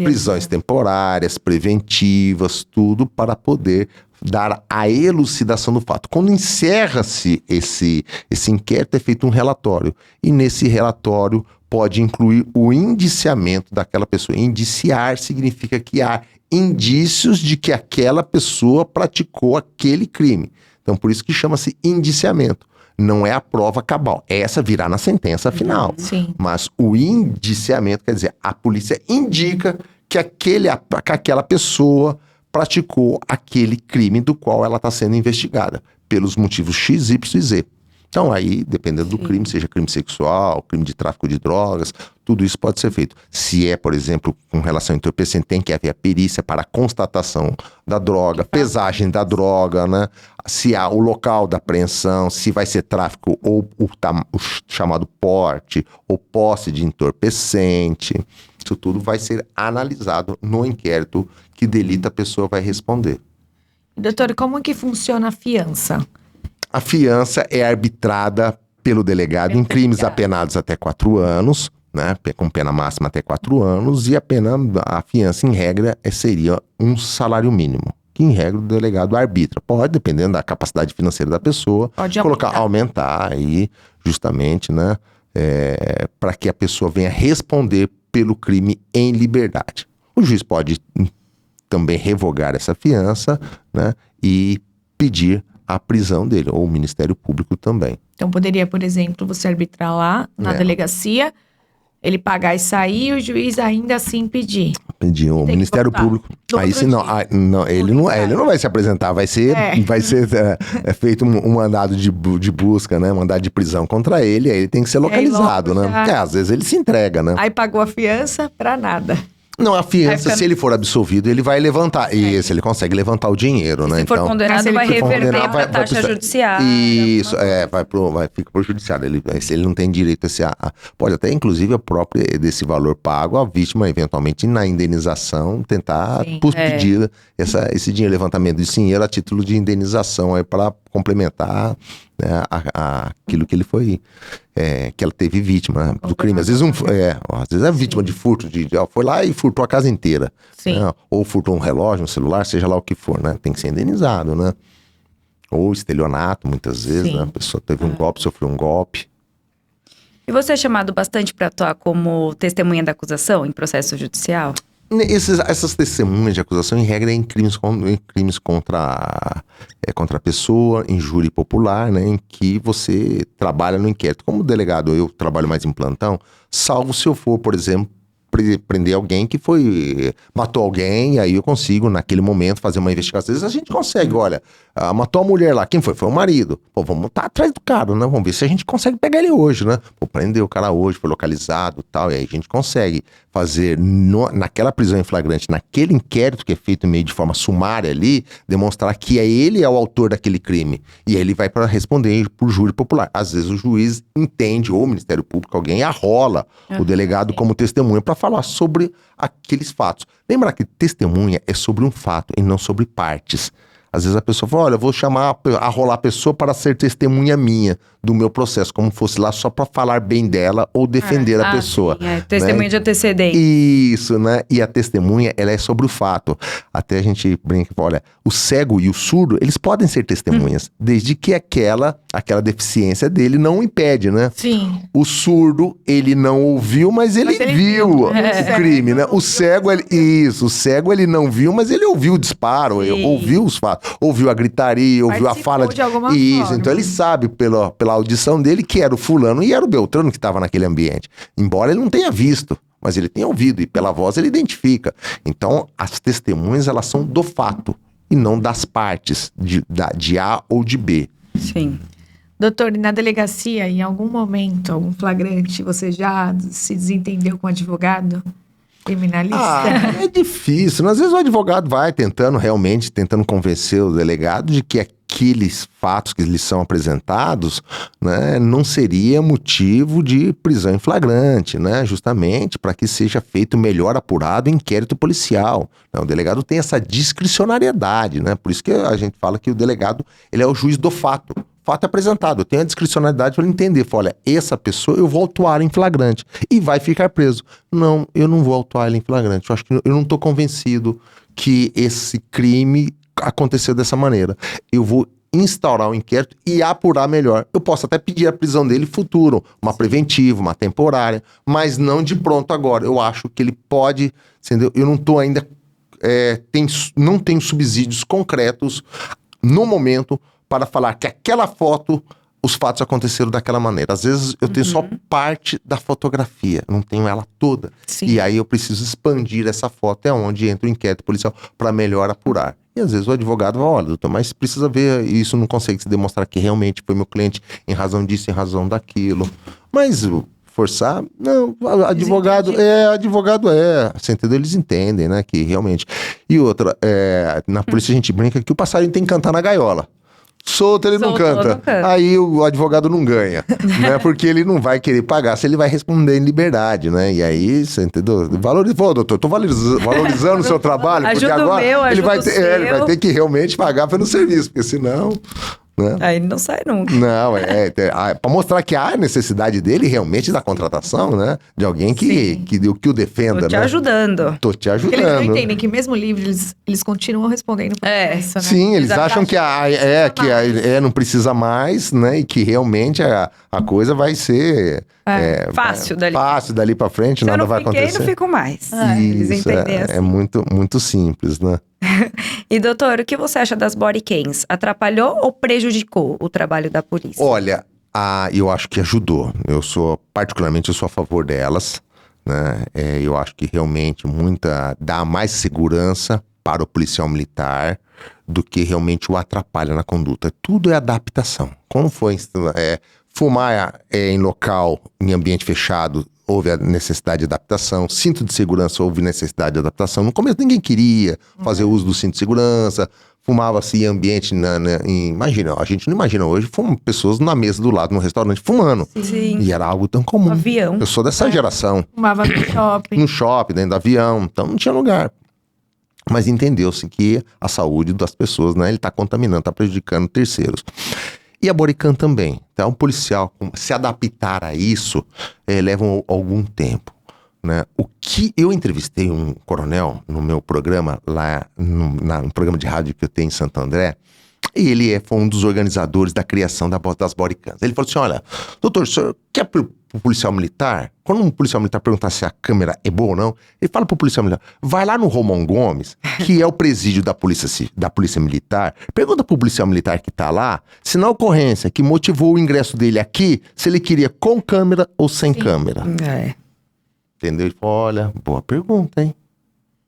prisões temporárias, preventivas, tudo para poder dar a elucidação do fato. Quando encerra-se esse inquérito, é feito um relatório, e nesse relatório pode incluir o indiciamento daquela pessoa. Indiciar significa que há indícios de que aquela pessoa praticou aquele crime. Então, por isso que chama-se indiciamento. Não é a prova cabal. Essa virá na sentença final. Sim. Mas o indiciamento quer dizer, a polícia indica que aquela pessoa praticou aquele crime do qual ela está sendo investigada, pelos motivos X, Y e Z. Então aí, dependendo do crime, seja crime sexual, crime de tráfico de drogas, tudo isso pode ser feito. Se é, por exemplo, com relação ao entorpecente, tem que haver a perícia para a constatação da droga, pesagem da droga, né? Se há o local da apreensão, se vai ser tráfico ou o chamado porte ou posse de entorpecente. Isso tudo vai ser analisado no inquérito que delito a pessoa vai responder. Doutor, como que funciona a fiança? A fiança é arbitrada pelo delegado em crimes apenados até 4 anos, né? Com pena máxima até 4 anos, e a fiança, em regra, seria um salário mínimo, que em regra o delegado arbitra. Pode, dependendo da capacidade financeira da pessoa, aumentar aí, justamente, né? Para que a pessoa venha responder pelo crime em liberdade. O juiz pode também revogar essa fiança, né? E pedir a prisão dele, ou o Ministério Público também. Então poderia, por exemplo, você arbitrar lá na delegacia, ele pagar e sair, e o juiz ainda assim pedir. Pedir o Ministério Público. Aí se não, ele não vai se apresentar, vai ser feito um mandado de busca, né? Mandado de prisão contra ele, aí ele tem que ser localizado, né? Às vezes ele se entrega, né? Aí pagou a fiança pra nada. Não, a fiança, se ele for absolvido, ele vai levantar. Isso, ele consegue levantar o dinheiro, né? Se for condenado, vai reverter para a taxa judiciária. Isso, fica pro judiciário. Ele não tem direito a esse... Pode até, inclusive, a própria desse valor pago, a vítima, eventualmente, na indenização, tentar pedir esse dinheiro, levantamento de dinheiro a título de indenização, aí para complementar, né, aquilo que ele foi... que ela teve vítima do crime. Às vezes é vítima de furto, foi lá e furtou a casa inteira. Né? Ou furtou um relógio, um celular, seja lá o que for, né? Tem que ser indenizado, né? Ou estelionato, muitas vezes, né? A pessoa teve um golpe, sofreu um golpe. E você é chamado bastante para atuar como testemunha da acusação em processo judicial? Essas testemunhas de acusação, em regra, em crimes contra a pessoa, injúria popular, né, em que você trabalha no inquérito. Como delegado, eu trabalho mais em plantão, salvo se eu for, por exemplo, prender alguém que matou alguém, e aí eu consigo, naquele momento, fazer uma investigação. Às vezes a gente consegue, olha, matou a mulher lá, quem foi? Foi o marido. Pô, vamos estar atrás do cara, né? Vamos ver se a gente consegue pegar ele hoje, né? Pô, prendeu o cara hoje, foi localizado e tal, e aí a gente consegue fazer, naquela prisão em flagrante, naquele inquérito que é feito meio de forma sumária ali, demonstrar que ele é o autor daquele crime. E aí ele vai para responder por júri popular. Às vezes o juiz entende, ou o Ministério Público, alguém arrola o delegado como testemunha para falar sobre aqueles fatos. Lembrar que testemunha é sobre um fato e não sobre partes. Às vezes a pessoa fala, olha, eu vou chamar, arrolar a pessoa para ser testemunha minha do meu processo, como fosse lá só para falar bem dela ou defender a pessoa. Sim, testemunha de antecedente. Isso, né? E a testemunha, ela é sobre o fato. Até a gente brinca, olha, o cego e o surdo, eles podem ser testemunhas, desde que aquela deficiência dele não impede, né? Sim. O surdo, ele não ouviu, mas ele viu o crime, né? O cego, o cego ele não viu, mas ele ouviu o disparo, ouviu os fatos, ouviu a gritaria, ouviu a fala de alguma isso, forma. então ele sabe pela audição dele que era o fulano e era o Beltrano que estava naquele ambiente. Embora ele não tenha visto, mas ele tenha ouvido e pela voz ele identifica. Então, as testemunhas, elas são do fato e não das partes de A ou de B. Sim. Doutor, e na delegacia, em algum momento, algum flagrante, você já se desentendeu com o advogado criminalista? É difícil. Às vezes o advogado vai tentando convencer o delegado de que aqueles fatos que lhes são apresentados, né, não seria motivo de prisão em flagrante, né, justamente para que seja feito melhor apurado o inquérito policial. O delegado tem essa discricionariedade, né, por isso que a gente fala que o delegado ele é o juiz do fato. Fato apresentado, eu tenho a discricionalidade para entender. Falo, olha, essa pessoa eu vou autuar em flagrante e vai ficar preso. Não, eu não vou autuar ele em flagrante. Eu acho que eu não estou convencido que esse crime aconteceu dessa maneira. Eu vou instaurar um inquérito e apurar melhor. Eu posso até pedir a prisão dele futuro, uma preventiva, uma temporária, mas não de pronto agora. Eu acho que ele pode, entendeu? Eu não estou ainda, não tenho subsídios concretos no momento para falar que aquela foto, os fatos aconteceram daquela maneira. Às vezes eu tenho só parte da fotografia, não tenho ela toda. Sim. E aí eu preciso expandir essa foto, é onde entra o inquérito policial para melhor apurar. E às vezes o advogado fala, olha, doutor, mas precisa ver, isso não consegue se demonstrar que realmente foi meu cliente em razão disso, em razão daquilo. Mas forçar, não, advogado você entendeu? Eles entendem, né, que realmente. E outra, na polícia a gente brinca que o passarinho tem que cantar na gaiola. Solto ele não canta. Aí o advogado não ganha, né? Porque ele não vai querer pagar se ele vai responder em liberdade, né? E aí, você entendeu? Pô, doutor, tô valorizando o seu trabalho, porque agora ele vai ter que realmente pagar pelo serviço, porque senão... né? Aí ele não sai nunca. Não, para mostrar que há necessidade dele realmente da contratação, né? De alguém que o defenda, Tô te ajudando. Tô te ajudando. Porque eles não entendem que mesmo livre, eles continuam respondendo por isso, né? Sim, eles acham que não precisa mais, né? E que realmente a coisa vai ser fácil dali pra frente, nada vai acontecer. Se eu não fico mais. Eles entendem assim. É muito, muito simples, né? E doutor, o que você acha das body cams? Atrapalhou ou prejudicou o trabalho da polícia? Olha, eu acho que ajudou. Particularmente, eu sou a favor delas, né? Eu acho que realmente dá mais segurança para o policial militar do que realmente o atrapalha na conduta. Tudo é adaptação. Como foi fumar em local, em ambiente fechado, houve a necessidade de adaptação. Cinto de segurança, houve necessidade de adaptação. No começo ninguém queria fazer uso do cinto de segurança, fumava-se em ambiente, imagina, a gente não imagina hoje, pessoas na mesa do lado, no restaurante, fumando. Sim. E era algo tão comum. Avião. Eu sou dessa geração. Fumava no shopping. No shopping, dentro do avião, então não tinha lugar. Mas entendeu-se que a saúde das pessoas, né, ele está contaminando, está prejudicando terceiros. E a bodycam também. Então, o policial se adaptar a isso leva algum tempo, né? Eu entrevistei um coronel no meu programa, lá no programa de rádio que eu tenho em Santo André, e ele foi um dos organizadores da criação das bodycams. Ele falou assim, olha, doutor, o senhor quer pro policial militar? Quando um policial militar perguntar se a câmera é boa ou não, ele fala pro policial militar, vai lá no Romão Gomes, que é o presídio da polícia militar, pergunta pro policial militar que tá lá, se na ocorrência que motivou o ingresso dele aqui, se ele queria com câmera ou sem câmera. Entendeu? Ele falou, olha, boa pergunta, hein?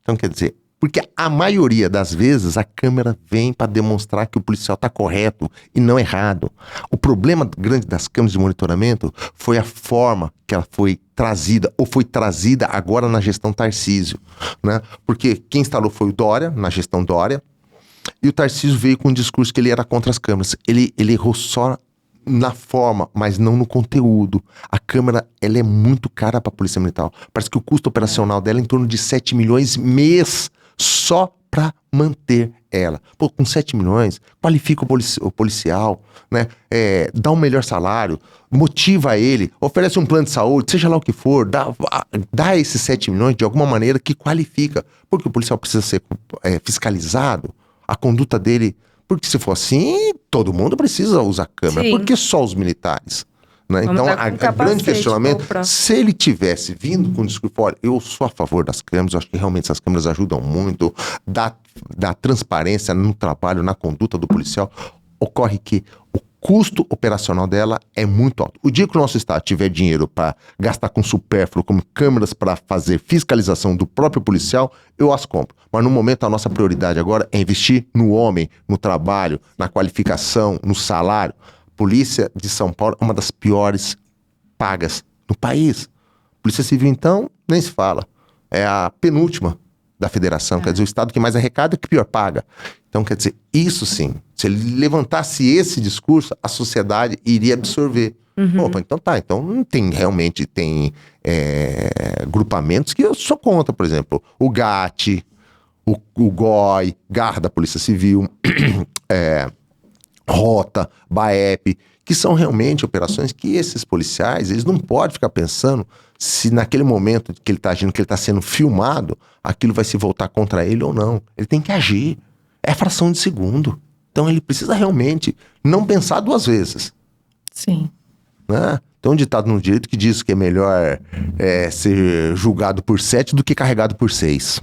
Então, quer dizer, porque a maioria das vezes a câmera vem para demonstrar que o policial está correto e não errado. O problema grande das câmeras de monitoramento foi a forma que ela foi trazida, ou foi trazida agora na gestão Tarcísio, né? Porque quem instalou foi o Dória, na gestão Dória, e o Tarcísio veio com um discurso que ele era contra as câmeras. Ele errou só na forma, mas não no conteúdo. A câmera, ela é muito cara para a Polícia Militar. Parece que o custo operacional dela é em torno de 7 milhões mês, só para manter ela. Pô, com 7 milhões, qualifica o policial, né? Dá um melhor salário, motiva ele, oferece um plano de saúde, seja lá o que for, dá esses 7 milhões de alguma maneira que qualifica. Porque o policial precisa ser fiscalizado, a conduta dele. Porque se for assim, todo mundo precisa usar câmera. Sim. Por que só os militares? Né? Vamos Então, dar com a capacete, grande questionamento, comprar. se ele tivesse vindo com o discurso, olha, eu sou a favor das câmeras, eu acho que realmente essas câmeras ajudam muito, dá transparência no trabalho, na conduta do policial, ocorre que o custo operacional dela é muito alto. O dia que o nosso Estado tiver dinheiro para gastar com supérfluo, como câmeras para fazer fiscalização do próprio policial, eu as compro. Mas no momento a nossa prioridade agora é investir no homem, no trabalho, na qualificação, no salário. Polícia de São Paulo é uma das piores pagas no país. Polícia Civil, então, nem se fala. É a penúltima da federação. Quer dizer, o estado que mais arrecada é que pior paga. Então, quer dizer, isso sim. Se ele levantasse esse discurso, a sociedade iria absorver. Opa, então tá. Então não tem realmente, grupamentos que eu sou contra, por exemplo, o GAT, o GOI, Garra da Polícia Civil, Rota, BAEP, que são realmente operações que esses policiais, eles não podem ficar pensando se naquele momento que ele está agindo, que ele está sendo filmado, aquilo vai se voltar contra ele ou não. Ele tem que agir. É fração de segundo. Então ele precisa realmente não pensar 2 vezes. Sim. Né? Tem um ditado no direito que diz que é melhor ser julgado por 7 do que carregado por 6.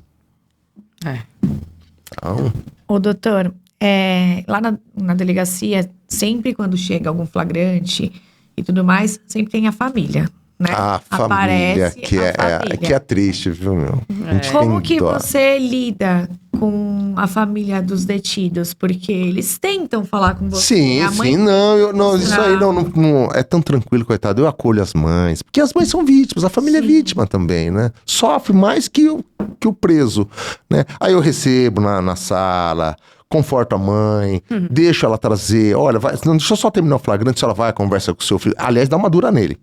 Então, Ô, doutor, lá na delegacia, sempre quando chega algum flagrante e tudo mais, sempre tem a família, né? a família, Aparece que a família. que é triste, viu, meu? A gente Como tem que dó. você lida com a família dos detidos? Porque eles tentam falar com você. Sim, a mãe sim, não, isso aí mostrar. não é tão tranquilo, coitado. Eu acolho as mães, porque as mães são vítimas, a família é Sim. vítima também, né? Sofre mais que o preso, né? Aí eu recebo na sala, conforto a mãe, deixo ela trazer, olha, não, deixa eu só terminar o flagrante, se ela vai, conversa com o seu filho. Aliás, dá uma dura nele.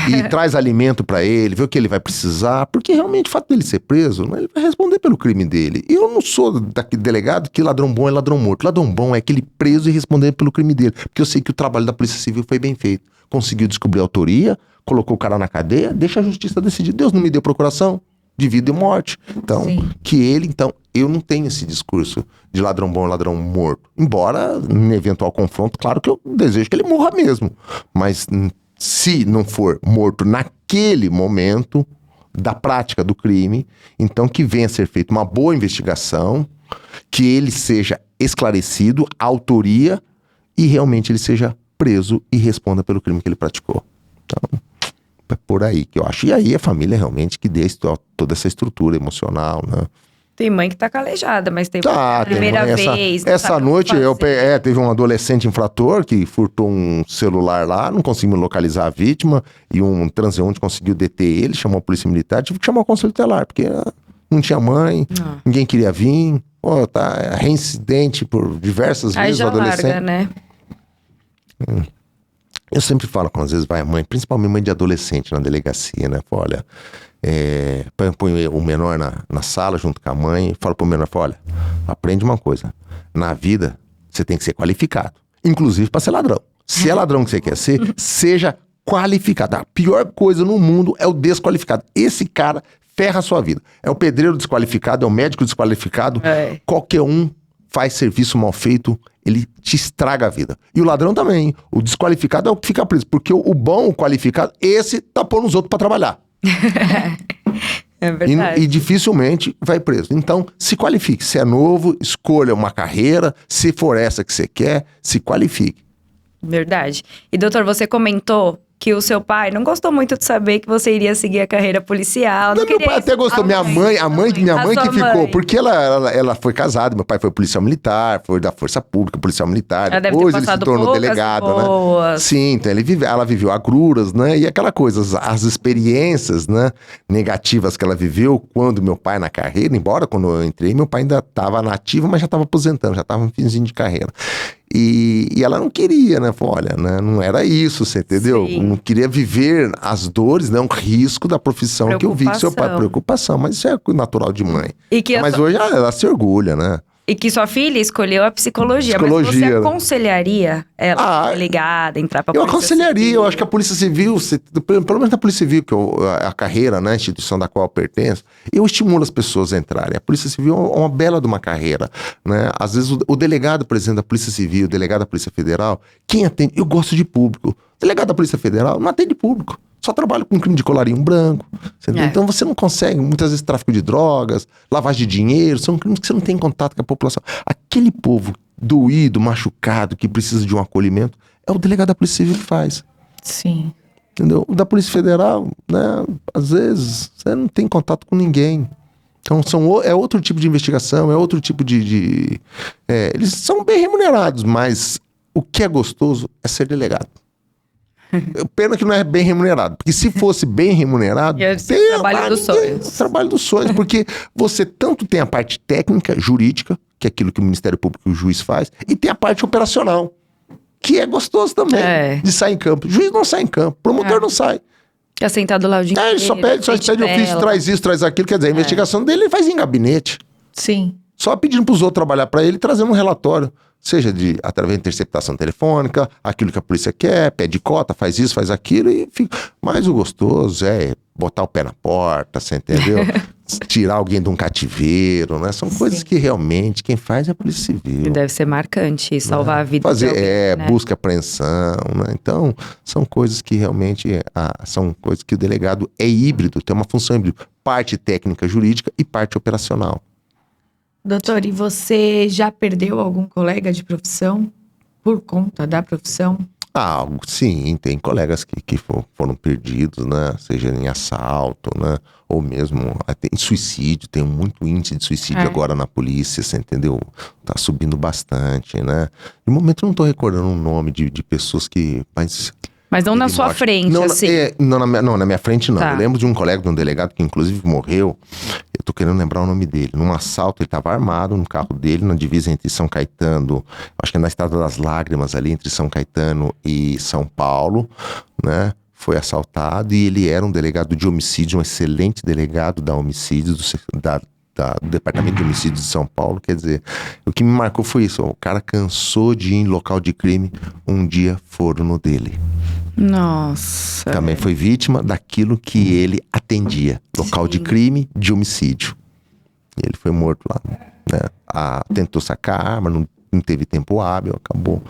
E traz alimento pra ele, vê o que ele vai precisar, porque realmente o fato dele ser preso, né, ele vai responder pelo crime dele. E eu não sou daquele delegado que ladrão bom é ladrão morto. Ladrão bom é aquele preso e responder pelo crime dele, porque eu sei que o trabalho da Polícia Civil foi bem feito. Conseguiu descobrir a autoria, colocou o cara na cadeia, deixa a justiça decidir. Deus não me deu procuração de vida e morte. Então, Sim. eu não tenho esse discurso de ladrão bom e ladrão morto. Embora, em eventual confronto, claro que eu desejo que ele morra mesmo. Mas se não for morto naquele momento da prática do crime, então que venha a ser feita uma boa investigação, que ele seja esclarecido, a autoria, e realmente ele seja preso e responda pelo crime que ele praticou. Então, é por aí que eu acho. E aí a família realmente que dê toda essa estrutura emocional, né? Tem mãe que tá calejada, mas tem Tá, primeira tem vez. não essa sabe o que noite fazer. teve um adolescente infrator que furtou um celular lá, não conseguimos localizar a vítima, e um transeunte conseguiu deter ele, chamou a polícia militar, tive que chamar o conselho tutelar, porque não tinha mãe, ninguém queria vir, tá reincidente por diversas Aí vezes o já adolescente. larga, né? Eu sempre falo quando às vezes vai a mãe, principalmente mãe de adolescente na delegacia, né? Falo, olha, põe o menor na sala junto com a mãe, falo pro menor, falo, olha, aprende uma coisa, na vida você tem que ser qualificado, inclusive para ser ladrão. Se é ladrão que você quer ser, seja qualificado. A pior coisa no mundo é o desqualificado. Esse cara ferra a sua vida. É o pedreiro desqualificado, é o médico desqualificado, qualquer um faz serviço mal feito, ele te estraga a vida. E o ladrão também. O desqualificado é o que fica preso. Porque o bom, o qualificado, esse tá pondo os outros pra trabalhar. É verdade. E dificilmente vai preso. Então, se qualifique. Se é novo, escolha uma carreira. Se for essa que você quer, se qualifique. Verdade. E doutor, você comentou que o seu pai não gostou muito de saber que você iria seguir a carreira policial. Não, meu pai até gostou. Minha mãe que sua ficou. mãe. Porque ela foi casada. Meu pai foi policial militar, foi da Força Pública, policial militar. Ela deve Depois ter ele se passado tornou poucas delegado, boas. né? Sim, então ela viveu agruras, né? E aquela coisa, as experiências, né, negativas que ela viveu quando meu pai na carreira, embora quando eu entrei, meu pai ainda estava na ativa, mas já estava aposentando, já estava no finzinho de carreira. E ela não queria, né? Falou, olha, né? Não era isso, você entendeu? Sim. Não queria viver as dores, né? Um risco da profissão que eu vi que seu pai... Preocupação, mas isso é natural de mãe. Mas hoje ela se orgulha, né? E que sua filha escolheu a psicologia. Mas você aconselharia ela, delegada, entrar pra polícia civil? Eu aconselharia, eu acho que a Polícia Civil, pelo menos na Polícia Civil, que é a carreira, né, a instituição da qual eu pertenço, eu estimulo as pessoas a entrarem. A Polícia Civil é uma bela de uma carreira, né? Às vezes o delegado, por exemplo, da Polícia Civil, o delegado da Polícia Federal, quem atende? Eu gosto de público. O delegado da Polícia Federal não atende público. Só trabalha com crime de colarinho branco. Então você não consegue, muitas vezes, tráfico de drogas, lavagem de dinheiro, são crimes que você não tem contato com a população. Aquele povo doído, machucado, que precisa de um acolhimento, é o delegado da Polícia Civil que faz. Sim. Entendeu? O da Polícia Federal, né, às vezes, você não tem contato com ninguém. Então é outro tipo de investigação, é outro tipo eles são bem remunerados, mas o que é gostoso é ser delegado. Pena que não é bem remunerado, porque se fosse bem remunerado, tem trabalho dos sonhos. Trabalho dos sonhos, porque você tanto tem a parte técnica, jurídica, que é aquilo que o Ministério Público e o juiz faz, e tem a parte operacional, que é gostoso também, de sair em campo. O juiz não sai em campo, o promotor não sai. Fica sentado lá o dia inteiro. Ele só pede ofício, traz isso, traz aquilo, quer dizer, a investigação dele ele faz em gabinete. Sim. Só pedindo para os outros trabalhar para ele, trazendo um relatório. Seja através de interceptação telefônica, aquilo que a polícia quer, pede cota, faz isso, faz aquilo e fica. Mas o gostoso é botar o pé na porta, você entendeu? Tirar alguém de um cativeiro, né? São coisas que realmente quem faz é a Polícia Civil. E deve ser marcante, salvar a vida de alguém, né? Busca e apreensão, né? Então, são coisas que realmente são coisas que o delegado é híbrido, tem uma função híbrida, parte técnica jurídica e parte operacional. Doutor, e você já perdeu algum colega de profissão por conta da profissão? Sim, tem colegas que foram perdidos, né? Seja em assalto, né? Ou mesmo em suicídio, tem muito índice de suicídio agora na polícia, você entendeu? Tá subindo bastante, né? No momento eu não tô recordando o nome de pessoas que... Mas não na sua frente, assim? Não, na minha frente não. Tá. Eu lembro de um colega de um delegado que inclusive morreu, eu tô querendo lembrar o nome dele. Num assalto, ele estava armado no carro dele, na divisa entre São Caetano, acho que é na Estrada das Lágrimas, ali entre São Caetano e São Paulo, né? Foi assaltado e ele era um delegado de homicídio, um excelente delegado da homicídio, do Departamento de Homicídios de São Paulo. Quer dizer, o que me marcou foi isso, o cara cansou de ir em local de crime, um dia foram no dele. Nossa. Também foi vítima daquilo que ele atendia, local de crime, de homicídio. E ele foi morto lá, né? Tentou sacar a arma, não teve tempo hábil, acabou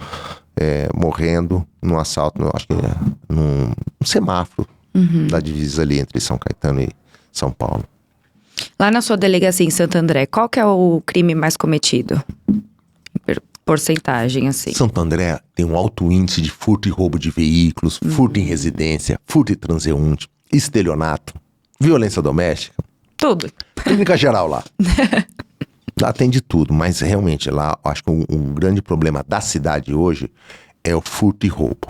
morrendo num assalto, eu acho que num semáforo da divisa ali entre São Caetano e São Paulo. Lá na sua delegacia em Santo André, qual que é o crime mais cometido? Porcentagem, assim. Santo André tem um alto índice de furto e roubo de veículos, furto em residência, furto e transeunte, estelionato, violência doméstica. Tudo. Clínica geral lá. Lá tem de tudo, mas realmente lá, acho que um grande problema da cidade hoje é o furto e roubo.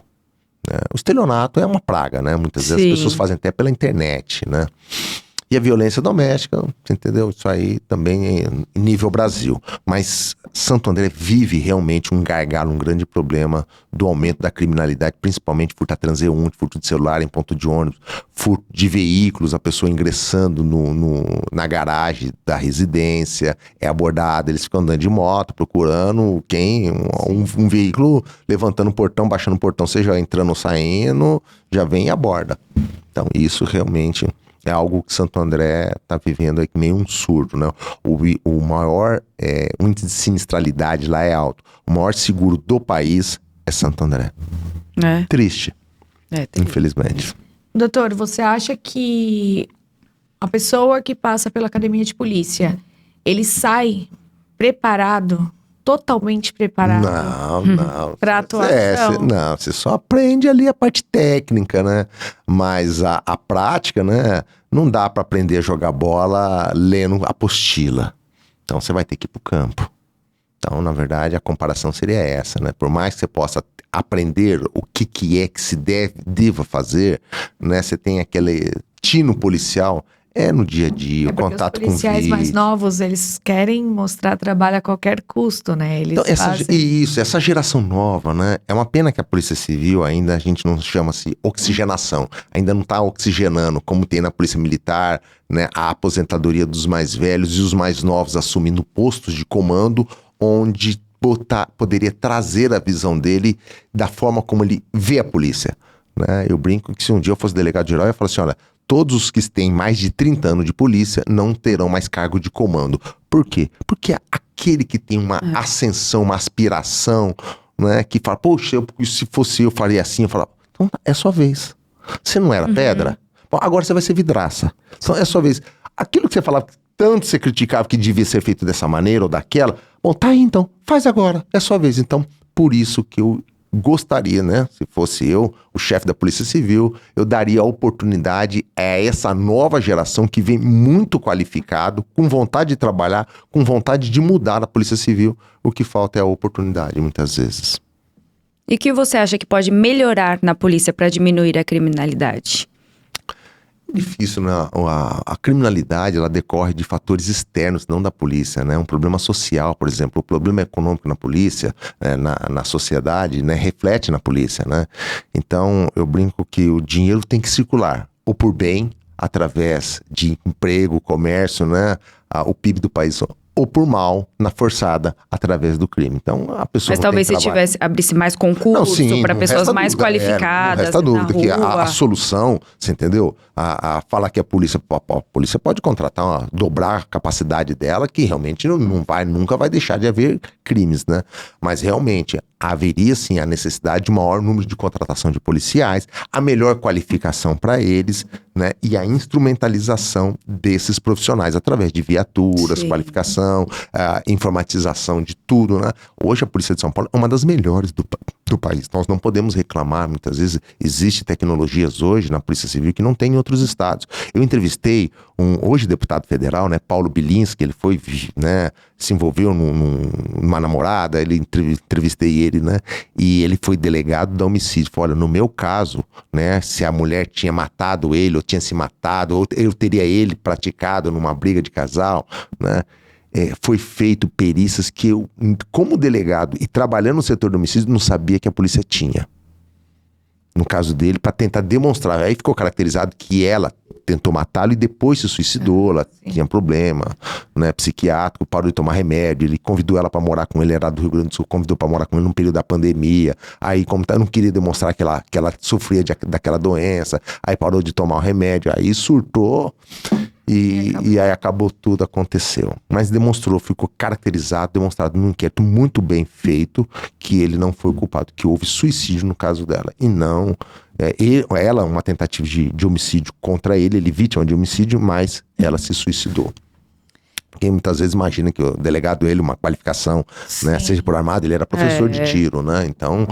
Né? O estelionato é uma praga, né? Muitas vezes as pessoas fazem até pela internet, né? E a violência doméstica, você entendeu? Isso aí também é nível Brasil. Mas Santo André vive realmente um gargalo, um grande problema do aumento da criminalidade, principalmente furto a transeunte, furto de celular em ponto de ônibus, furto de veículos, a pessoa ingressando na garagem da residência, é abordada, eles ficam andando de moto, procurando um veículo, levantando o portão, baixando o portão, seja entrando ou saindo, já vem e aborda. Então isso realmente... é algo que Santo André está vivendo aí que meio um surto, né? O maior índice de sinistralidade lá é alto. O maior seguro do país é Santo André. Triste. Infelizmente. Doutor, você acha que a pessoa que passa pela academia de polícia, ele sai preparado, totalmente preparado? Não. Para atuação? Você só aprende ali a parte técnica, né? Mas a prática, né? Não dá para aprender a jogar bola lendo apostila. Então você vai ter que ir pro campo. Então, na verdade, a comparação seria essa, né? Por mais que você possa aprender o que é que se deva fazer, né? Você tem aquele tino policial, É no dia a dia, o contato os policiais com mais vídeo. novos, eles querem mostrar trabalho a qualquer custo, né? Eles Então, fazem... essa geração nova, né? É uma pena que a Polícia Civil ainda a gente não chama-se oxigenação. Ainda não está oxigenando, como tem na Polícia Militar, né? A aposentadoria dos mais velhos e os mais novos assumindo postos de comando, onde poderia trazer a visão dele da forma como ele vê a polícia, né? Eu brinco que se um dia eu fosse delegado geral, eu ia falar assim, olha, todos os que têm mais de 30 anos de polícia não terão mais cargo de comando. Por quê? Porque aquele que tem uma ascensão, uma aspiração, né, que fala, poxa, se fosse eu faria assim, eu falo, então é sua vez. Você não era pedra? Bom, agora você vai ser vidraça. Então é sua vez. Aquilo que você falava, tanto você criticava que devia ser feito dessa maneira ou daquela, bom, tá aí então, faz agora, é sua vez. Então, por isso que eu gostaria, né? Se fosse eu, o chefe da Polícia Civil, eu daria a oportunidade a essa nova geração que vem muito qualificado, com vontade de trabalhar, com vontade de mudar a Polícia Civil. O que falta é a oportunidade, muitas vezes. E o que você acha que pode melhorar na polícia para diminuir a criminalidade? Difícil, né? A criminalidade, ela decorre de fatores externos, não da polícia, né? Um problema social, por exemplo, o problema econômico na polícia, na sociedade, né? Reflete na polícia, né? Então, eu brinco que o dinheiro tem que circular, ou por bem, através de emprego, comércio, né? O PIB do país, ou por mal, na forçada, através do crime. Então, a pessoa Mas não talvez tem se trabalho. abrisse mais concurso para pessoas mais qualificadas. Não resta dúvida que na rua. a solução, você entendeu? A falar que a polícia pode contratar, dobrar a capacidade dela, que realmente nunca vai deixar de haver crimes, né? Mas realmente haveria sim a necessidade de maior número de contratação de policiais, a melhor qualificação para eles, né? E a instrumentalização desses profissionais através de viaturas, Sim. qualificação, informatização de tudo, né? Hoje a Polícia de São Paulo é uma das melhores do país. Nós não podemos reclamar, muitas vezes existem tecnologias hoje na Polícia Civil que não tem em outros estados. Eu entrevistei hoje deputado federal, né, Paulo Bilinski, ele foi, né, se envolveu numa namorada, entrevistei ele, né, e ele foi delegado de homicídio. Falei, olha, no meu caso, né, se a mulher tinha matado ele, ou tinha se matado, ou eu teria ele praticado numa briga de casal, né, foi feito perícias que eu, como delegado e trabalhando no setor do homicídio, não sabia que a polícia tinha. No caso dele, para tentar demonstrar. Aí ficou caracterizado que ela tentou matá-lo e depois se suicidou, ela tinha problema, né, psiquiátrico, parou de tomar remédio, ele convidou ela para morar com ele, era do Rio Grande do Sul, convidou para morar com ele num período da pandemia, aí como não queria demonstrar que ela sofria daquela doença, aí parou de tomar o remédio, aí surtou e aí acabou tudo, aconteceu. Mas ficou caracterizado, demonstrado num inquérito muito bem feito que ele não foi o culpado, que houve suicídio no caso dela, e não... ela, uma tentativa de homicídio contra ele vítima de homicídio, mas ela se suicidou. Porque muitas vezes imagina que o delegado, ele, uma qualificação, né, seja por armado, ele era professor de tiro, né, então,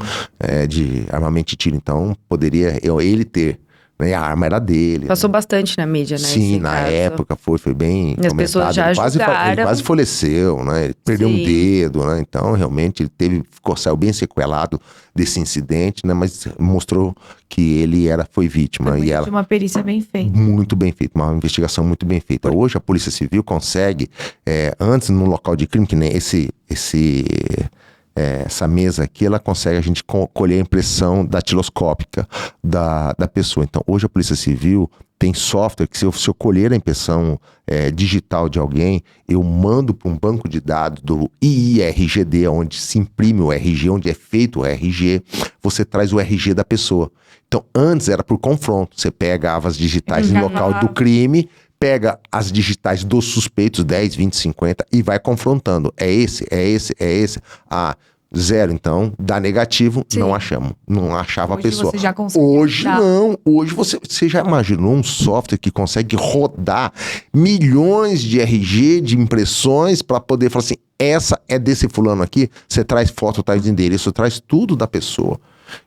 de armamento de tiro, então poderia ele ter, né, a arma era dele. Passou bastante na mídia, né? Sim, na época foi bem e as pessoas já ajudaram. Ele quase faleceu, né? Ele perdeu um dedo, né? Então, realmente, ele saiu bem sequelado desse incidente, né? Mas mostrou que ele foi vítima. Foi e ela, de uma perícia bem feita. Muito bem feita, uma investigação muito bem feita. Hoje, a Polícia Civil consegue, antes, no local de crime, que nem essa mesa aqui, ela consegue a gente colher a impressão datiloscópica da pessoa. Então, hoje a Polícia Civil tem software que se eu colher a impressão digital de alguém, eu mando para um banco de dados do IIRGD, onde se imprime o RG, onde é feito o RG, você traz o RG da pessoa. Então, antes era por confronto, você pegava as digitais no local do crime, pega as digitais dos suspeitos, 10, 20, 50, e vai confrontando. É esse. Zero, então, dá negativo, Sim. não achamos. Não achava Hoje a pessoa. você já consegue Hoje achar. não. Hoje você já imaginou um software que consegue rodar milhões de RG, de impressões, para poder falar assim, essa é desse fulano aqui, você traz foto, traz endereço, traz tudo da pessoa.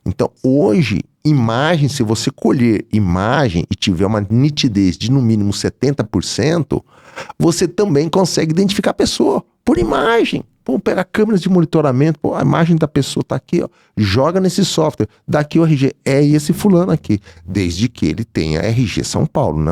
Então, hoje, imagem, se você colher imagem e tiver uma nitidez de no mínimo 70%, você também consegue identificar a pessoa por imagem. Pô, pega câmeras de monitoramento, pô, a imagem da pessoa tá aqui, ó. Joga nesse software. Daqui o RG é esse fulano aqui. Desde que ele tenha RG São Paulo, né?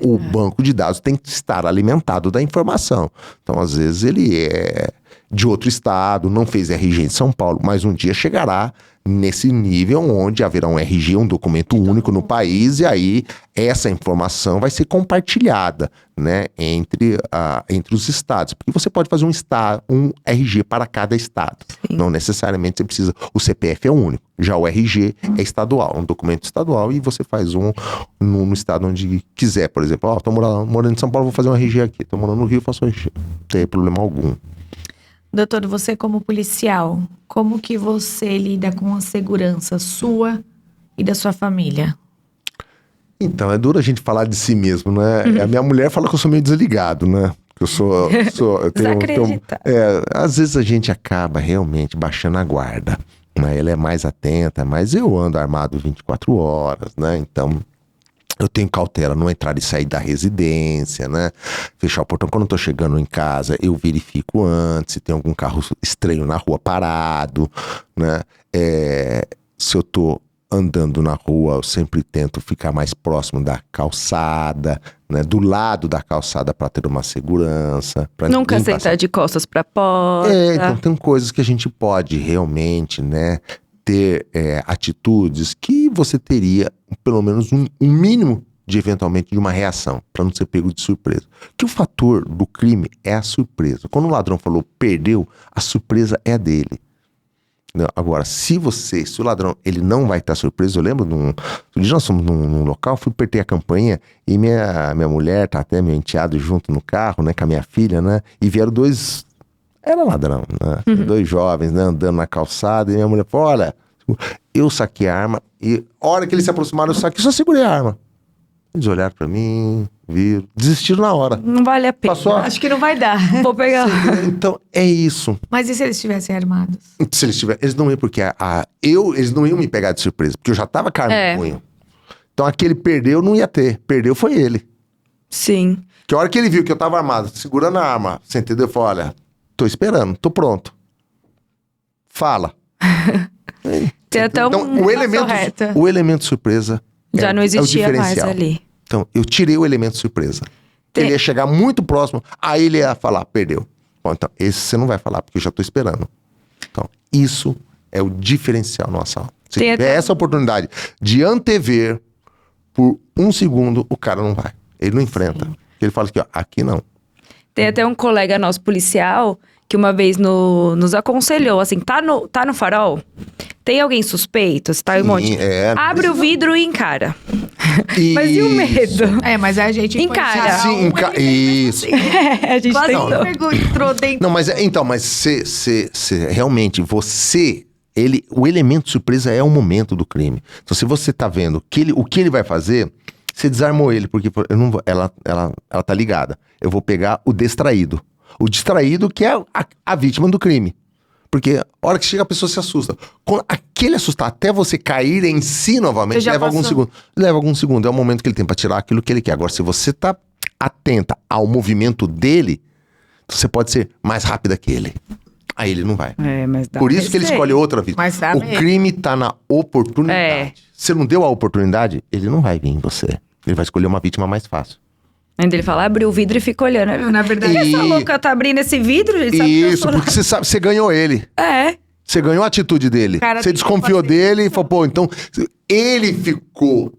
O banco de dados tem que estar alimentado da informação. Então, às vezes, ele é de outro estado, não fez RG em São Paulo, mas um dia chegará nesse nível onde haverá um RG, um documento único no país, e aí essa informação vai ser compartilhada, né, entre os estados. Porque você pode fazer um RG para cada estado. Sim. Não necessariamente você precisa. O CPF é único. Já o RG é estadual, um documento estadual, e você faz um no estado onde quiser. Por exemplo, ó, tô morando em São Paulo, vou fazer um RG aqui. Tô morando no Rio, faço um RG. Não tem problema algum. Doutor, você como policial, como que você lida com a segurança sua e da sua família? Então, é duro a gente falar de si mesmo, né? A minha mulher fala que eu sou meio desligado, né? Que eu tenho, às vezes a gente acaba realmente baixando a guarda, né? Ela é mais atenta, mas eu ando armado 24 horas, né? Então, eu tenho cautela, não entrar e sair da residência, né? Fechar o portão. Quando eu tô chegando em casa, eu verifico antes se tem algum carro estranho na rua parado, né? Se eu tô andando na rua, eu sempre tento ficar mais próximo da calçada, né? Do lado da calçada para ter uma segurança. Nunca sentar de costas pra porta. Então tem coisas que a gente pode realmente, né? Ter atitudes que você teria pelo menos um mínimo de eventualmente de uma reação, para não ser pego de surpresa. Que o fator do crime é a surpresa. Quando o ladrão falou perdeu, a surpresa é dele. Agora, se o ladrão ele não vai estar surpreso, eu lembro um dia nós fomos num local, fui perder a campanha e minha mulher, tá até meu enteado junto no carro, né, com a minha filha, né, e vieram dois. Era ladrão, né? Dois jovens, né, andando na calçada, e minha mulher falou, olha, eu saquei a arma, e a hora que eles se aproximaram, eu saquei, só segurei a arma. Eles olharam pra mim, viram, desistiram na hora. Não vale a pena. Acho que não vai dar. Vou pegar. Então, é isso. Mas e se eles estivessem armados? Se eles tivessem, eles não iam, porque eles não iam me pegar de surpresa, porque eu já tava com a arma no punho. Então, aquele perdeu, não ia ter. Perdeu foi ele. Sim. Que a hora que ele viu que eu tava armado, segurando a arma, você entendeu? Eu falei, olha, tô esperando, tô pronto. Fala. Tem até então, o elemento surpresa já não existia mais diferencial. ali. Então, eu tirei o elemento surpresa. Ele ia chegar muito próximo, aí ele ia falar, perdeu. Bom, então, esse você não vai falar, porque eu já tô esperando. Então, isso é o diferencial no assalto. Se tiver essa oportunidade de antever por um segundo, o cara não vai. Ele não enfrenta. Ele fala aqui, ó, aqui não. Tem até um colega nosso policial que uma vez nos aconselhou, assim, tá no farol? Tem alguém suspeito? Você tá em um monte? Abre o vidro e encara. Mas e o medo? Mas a gente encara. Sim, isso. A gente quase tentou. entrou dentro. Não, mas realmente, o elemento surpresa é o momento do crime. Então, se você tá vendo o que ele vai fazer, você desarmou ele, porque ela tá ligada. Eu vou pegar o distraído. O distraído que é a vítima do crime. Porque a hora que chega a pessoa se assusta. Quando aquele assustar até você cair em si novamente, leva alguns segundos. Leva alguns segundos. É o momento que ele tem pra tirar aquilo que ele quer. Agora, se você tá atenta ao movimento dele, você pode ser mais rápida que ele. Aí ele não vai. Mas dá. Por isso que ele escolhe outra vida. Mas o crime tá na oportunidade. Se você não deu a oportunidade, ele não vai vir em você. Ele vai escolher uma vítima mais fácil. Ainda ele fala, abriu o vidro e fica olhando. Na verdade, essa louca tá abrindo esse vidro, gente? Isso, porque você sabe, você ganhou ele. Você ganhou a atitude dele. Você desconfiou dele e falou, pô, então ele ficou.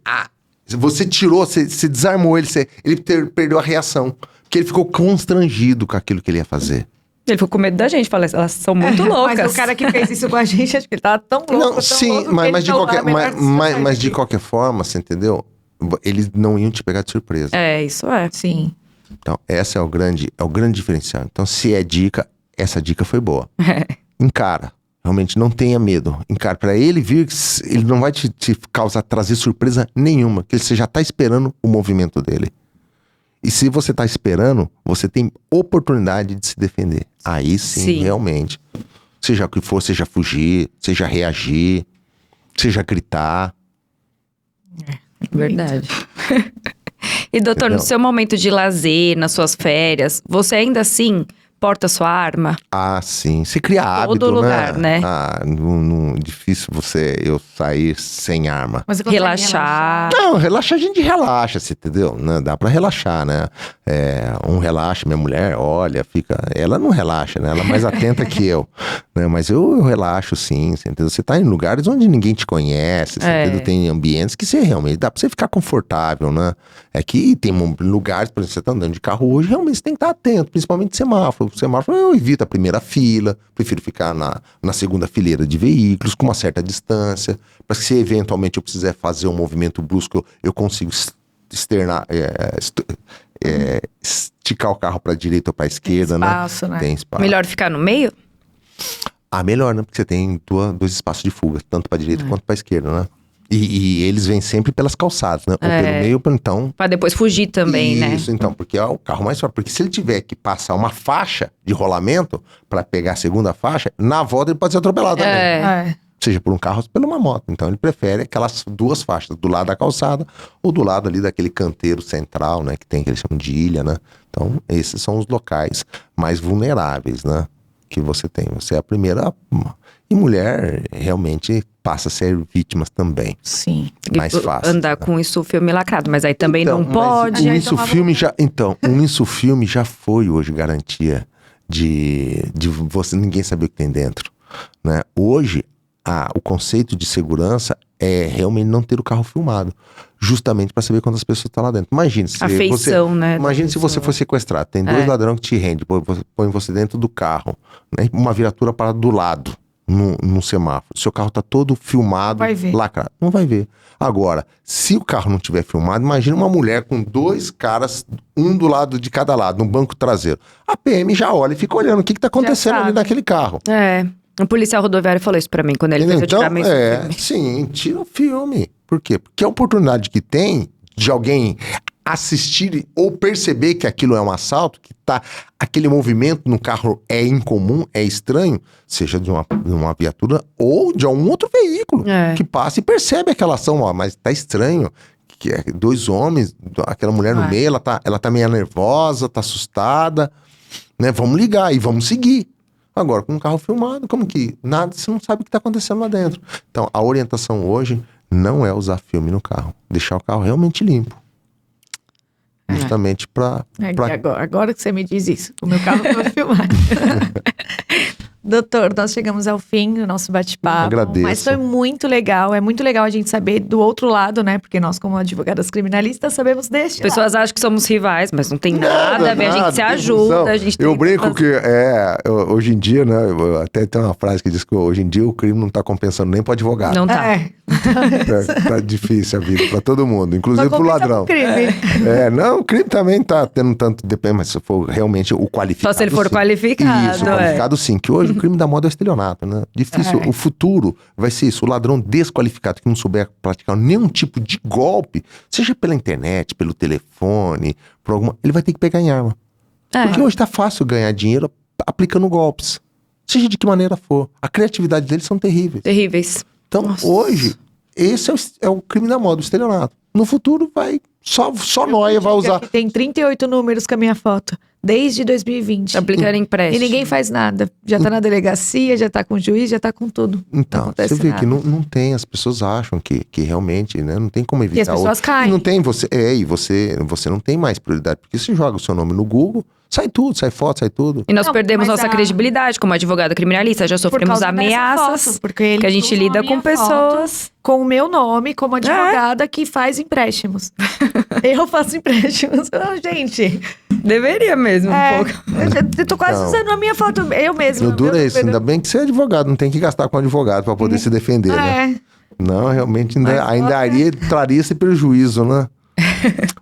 Você tirou, você desarmou ele, ele perdeu a reação. Porque ele ficou constrangido com aquilo que ele ia fazer. Ele ficou com medo da gente, falou, elas são muito loucas. Mas o cara que fez isso com a gente, acho que ele tava tão louco. Não, sim, mas de qualquer forma, você entendeu? Eles não iam te pegar de surpresa. Isso é. Sim. Então, esse é o grande diferencial. Então, se é dica, essa dica foi boa. Encara. Realmente, não tenha medo. Encara. Pra ele vir, ele não vai te trazer surpresa nenhuma. Porque você já tá esperando o movimento dele. E se você tá esperando, você tem oportunidade de se defender. Aí sim. Realmente. Seja o que for, seja fugir, seja reagir, seja gritar. Verdade. E doutor, no seu momento de lazer, nas suas férias, você ainda assim porta sua arma? Ah, sim. Você cria hábito, Todo lugar, né? Ah, difícil eu sair sem arma. Mas você consegue Relaxar. Não, relaxar a gente relaxa, você entendeu? Né? Dá pra relaxar, né? Relaxa, minha mulher, olha, ela não relaxa, né? Ela é mais atenta que eu, né? Mas eu relaxo sim, você entendeu? Você tá em lugares onde ninguém te conhece, você entendeu? Tem ambientes que você realmente dá pra você ficar confortável, né? É que tem lugares, por exemplo, você tá andando de carro hoje, realmente você tem que estar atento, principalmente semáforo. Semáforo eu evito a primeira fila, prefiro ficar na segunda fileira de veículos, com uma certa distância, para que se eventualmente eu precisar fazer um movimento brusco, eu consigo esticar o carro para a direita ou para a esquerda, espaço, né? Tem espaço. Melhor ficar no meio? Melhor, né? Porque você tem dois espaços de fuga, tanto para a direita quanto para a esquerda, né? E eles vêm sempre pelas calçadas, né? Ou pelo meio, então... Pra depois fugir também, né? Isso, então, porque é o carro mais forte. Porque se ele tiver que passar uma faixa de rolamento para pegar a segunda faixa, na volta ele pode ser atropelado também. Seja por um carro ou por uma moto. Então ele prefere aquelas duas faixas, do lado da calçada ou do lado ali daquele canteiro central, né? Que tem, que eles chamam de ilha, né? Então esses são os locais mais vulneráveis, né? Que você tem. Você é a primeira... E mulher realmente passa a ser vítimas também. Sim. Mais fácil. Andar com isso filme lacrado, mas aí também Então, não pode. Um insufilme já foi hoje garantia de você ninguém saber o que tem dentro, né? Hoje o conceito de segurança é realmente não ter o carro filmado, justamente para saber quantas pessoas estão lá dentro. Imagine se A feição, né? Imagine se você for sequestrado, tem dois ladrões que te rendem, põe você dentro do carro, né? Uma viatura parada do lado. Num semáforo, seu carro tá todo filmado, lacrado, não vai ver. Agora, se o carro não tiver filmado, imagina uma mulher com dois caras, um do lado de cada lado, no banco traseiro. A PM já olha e fica olhando o que tá acontecendo ali naquele carro. O policial rodoviário falou isso pra mim quando ele fez eu tirar meu filme. Sim, tira o filme. Por quê? Porque a oportunidade que tem de alguém assistir ou perceber que aquilo é um assalto, que aquele movimento no carro é incomum, é estranho, seja de uma viatura ou de algum outro veículo que passa e percebe aquela ação, mas tá estranho, que é dois homens, aquela mulher no meio, ela tá meio nervosa, tá assustada, né? Vamos ligar e vamos seguir. Agora, com o carro filmado, como que nada, você não sabe o que tá acontecendo lá dentro. Então, a orientação hoje não é usar filme no carro, deixar o carro realmente limpo. Justamente Agora que você me diz isso, o meu carro foi filmado. Doutor, nós chegamos ao fim do nosso bate-papo. Agradeço. Mas foi muito legal. É muito legal a gente saber do outro lado, né? Porque nós, como advogadas criminalistas, sabemos deste As pessoas acham que somos rivais, mas não tem nada a ver. A gente se ajuda, a gente Eu brinco que hoje em dia, né? Até tem uma frase que diz que hoje em dia o crime não tá compensando nem pro advogado. Não tá. Tá difícil a vida pra todo mundo, inclusive pro ladrão. O crime. Não, o crime também tá tendo tanto depende, mas se for realmente o qualificado. Só se ele for qualificado. Isso, o qualificado sim, que hoje o crime da moda é o estelionato, né? Difícil. O futuro vai ser isso, o ladrão desqualificado que não souber praticar nenhum tipo de golpe, seja pela internet, pelo telefone, ele vai ter que pegar em arma. Porque hoje tá fácil ganhar dinheiro aplicando golpes. Seja de que maneira for. A criatividade deles são terríveis. Terríveis. Então, hoje, esse é o crime da moda, o estelionato. No futuro, só nóia vai usar. Tem 38 números com a minha foto, desde 2020. Aplicando empréstimo. E ninguém faz nada. Já tá na delegacia, já tá com o juiz, já tá com tudo. Então, você vê que não tem, as pessoas acham que realmente, né, não tem como evitar. E as pessoas caem. E não tem, você não tem mais prioridade, porque você joga o seu nome no Google, sai tudo, sai foto, sai tudo. E nós perdemos nossa credibilidade como advogada criminalista, já sofremos ameaças, porque a gente lida com pessoas... Com o meu nome como advogada que faz empréstimos. Eu faço empréstimos. Gente... Deveria mesmo, um pouco. Eu tô quase usando a minha foto, eu mesma. O duro é isso, ainda bem que você é advogado, não tem que gastar com advogado pra poder se defender, né? Não, realmente ainda traria esse prejuízo, né?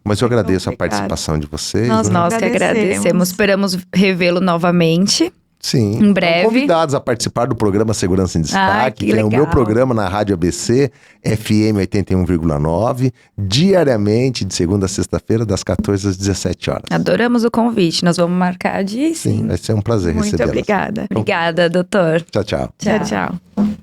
Mas eu agradeço a participação de vocês. Nós que agradecemos. Esperamos revê-lo novamente. Sim. Em breve. Estão convidados a participar do programa Segurança em Destaque, que é o meu programa na Rádio ABC, FM 81,9, diariamente, de segunda a sexta-feira, das 14 às 17 horas. Adoramos o convite, nós vamos marcar de Sim, vai ser um prazer recebê-los. Muito obrigada. Obrigada, doutor. Tchau, tchau. Tchau, tchau.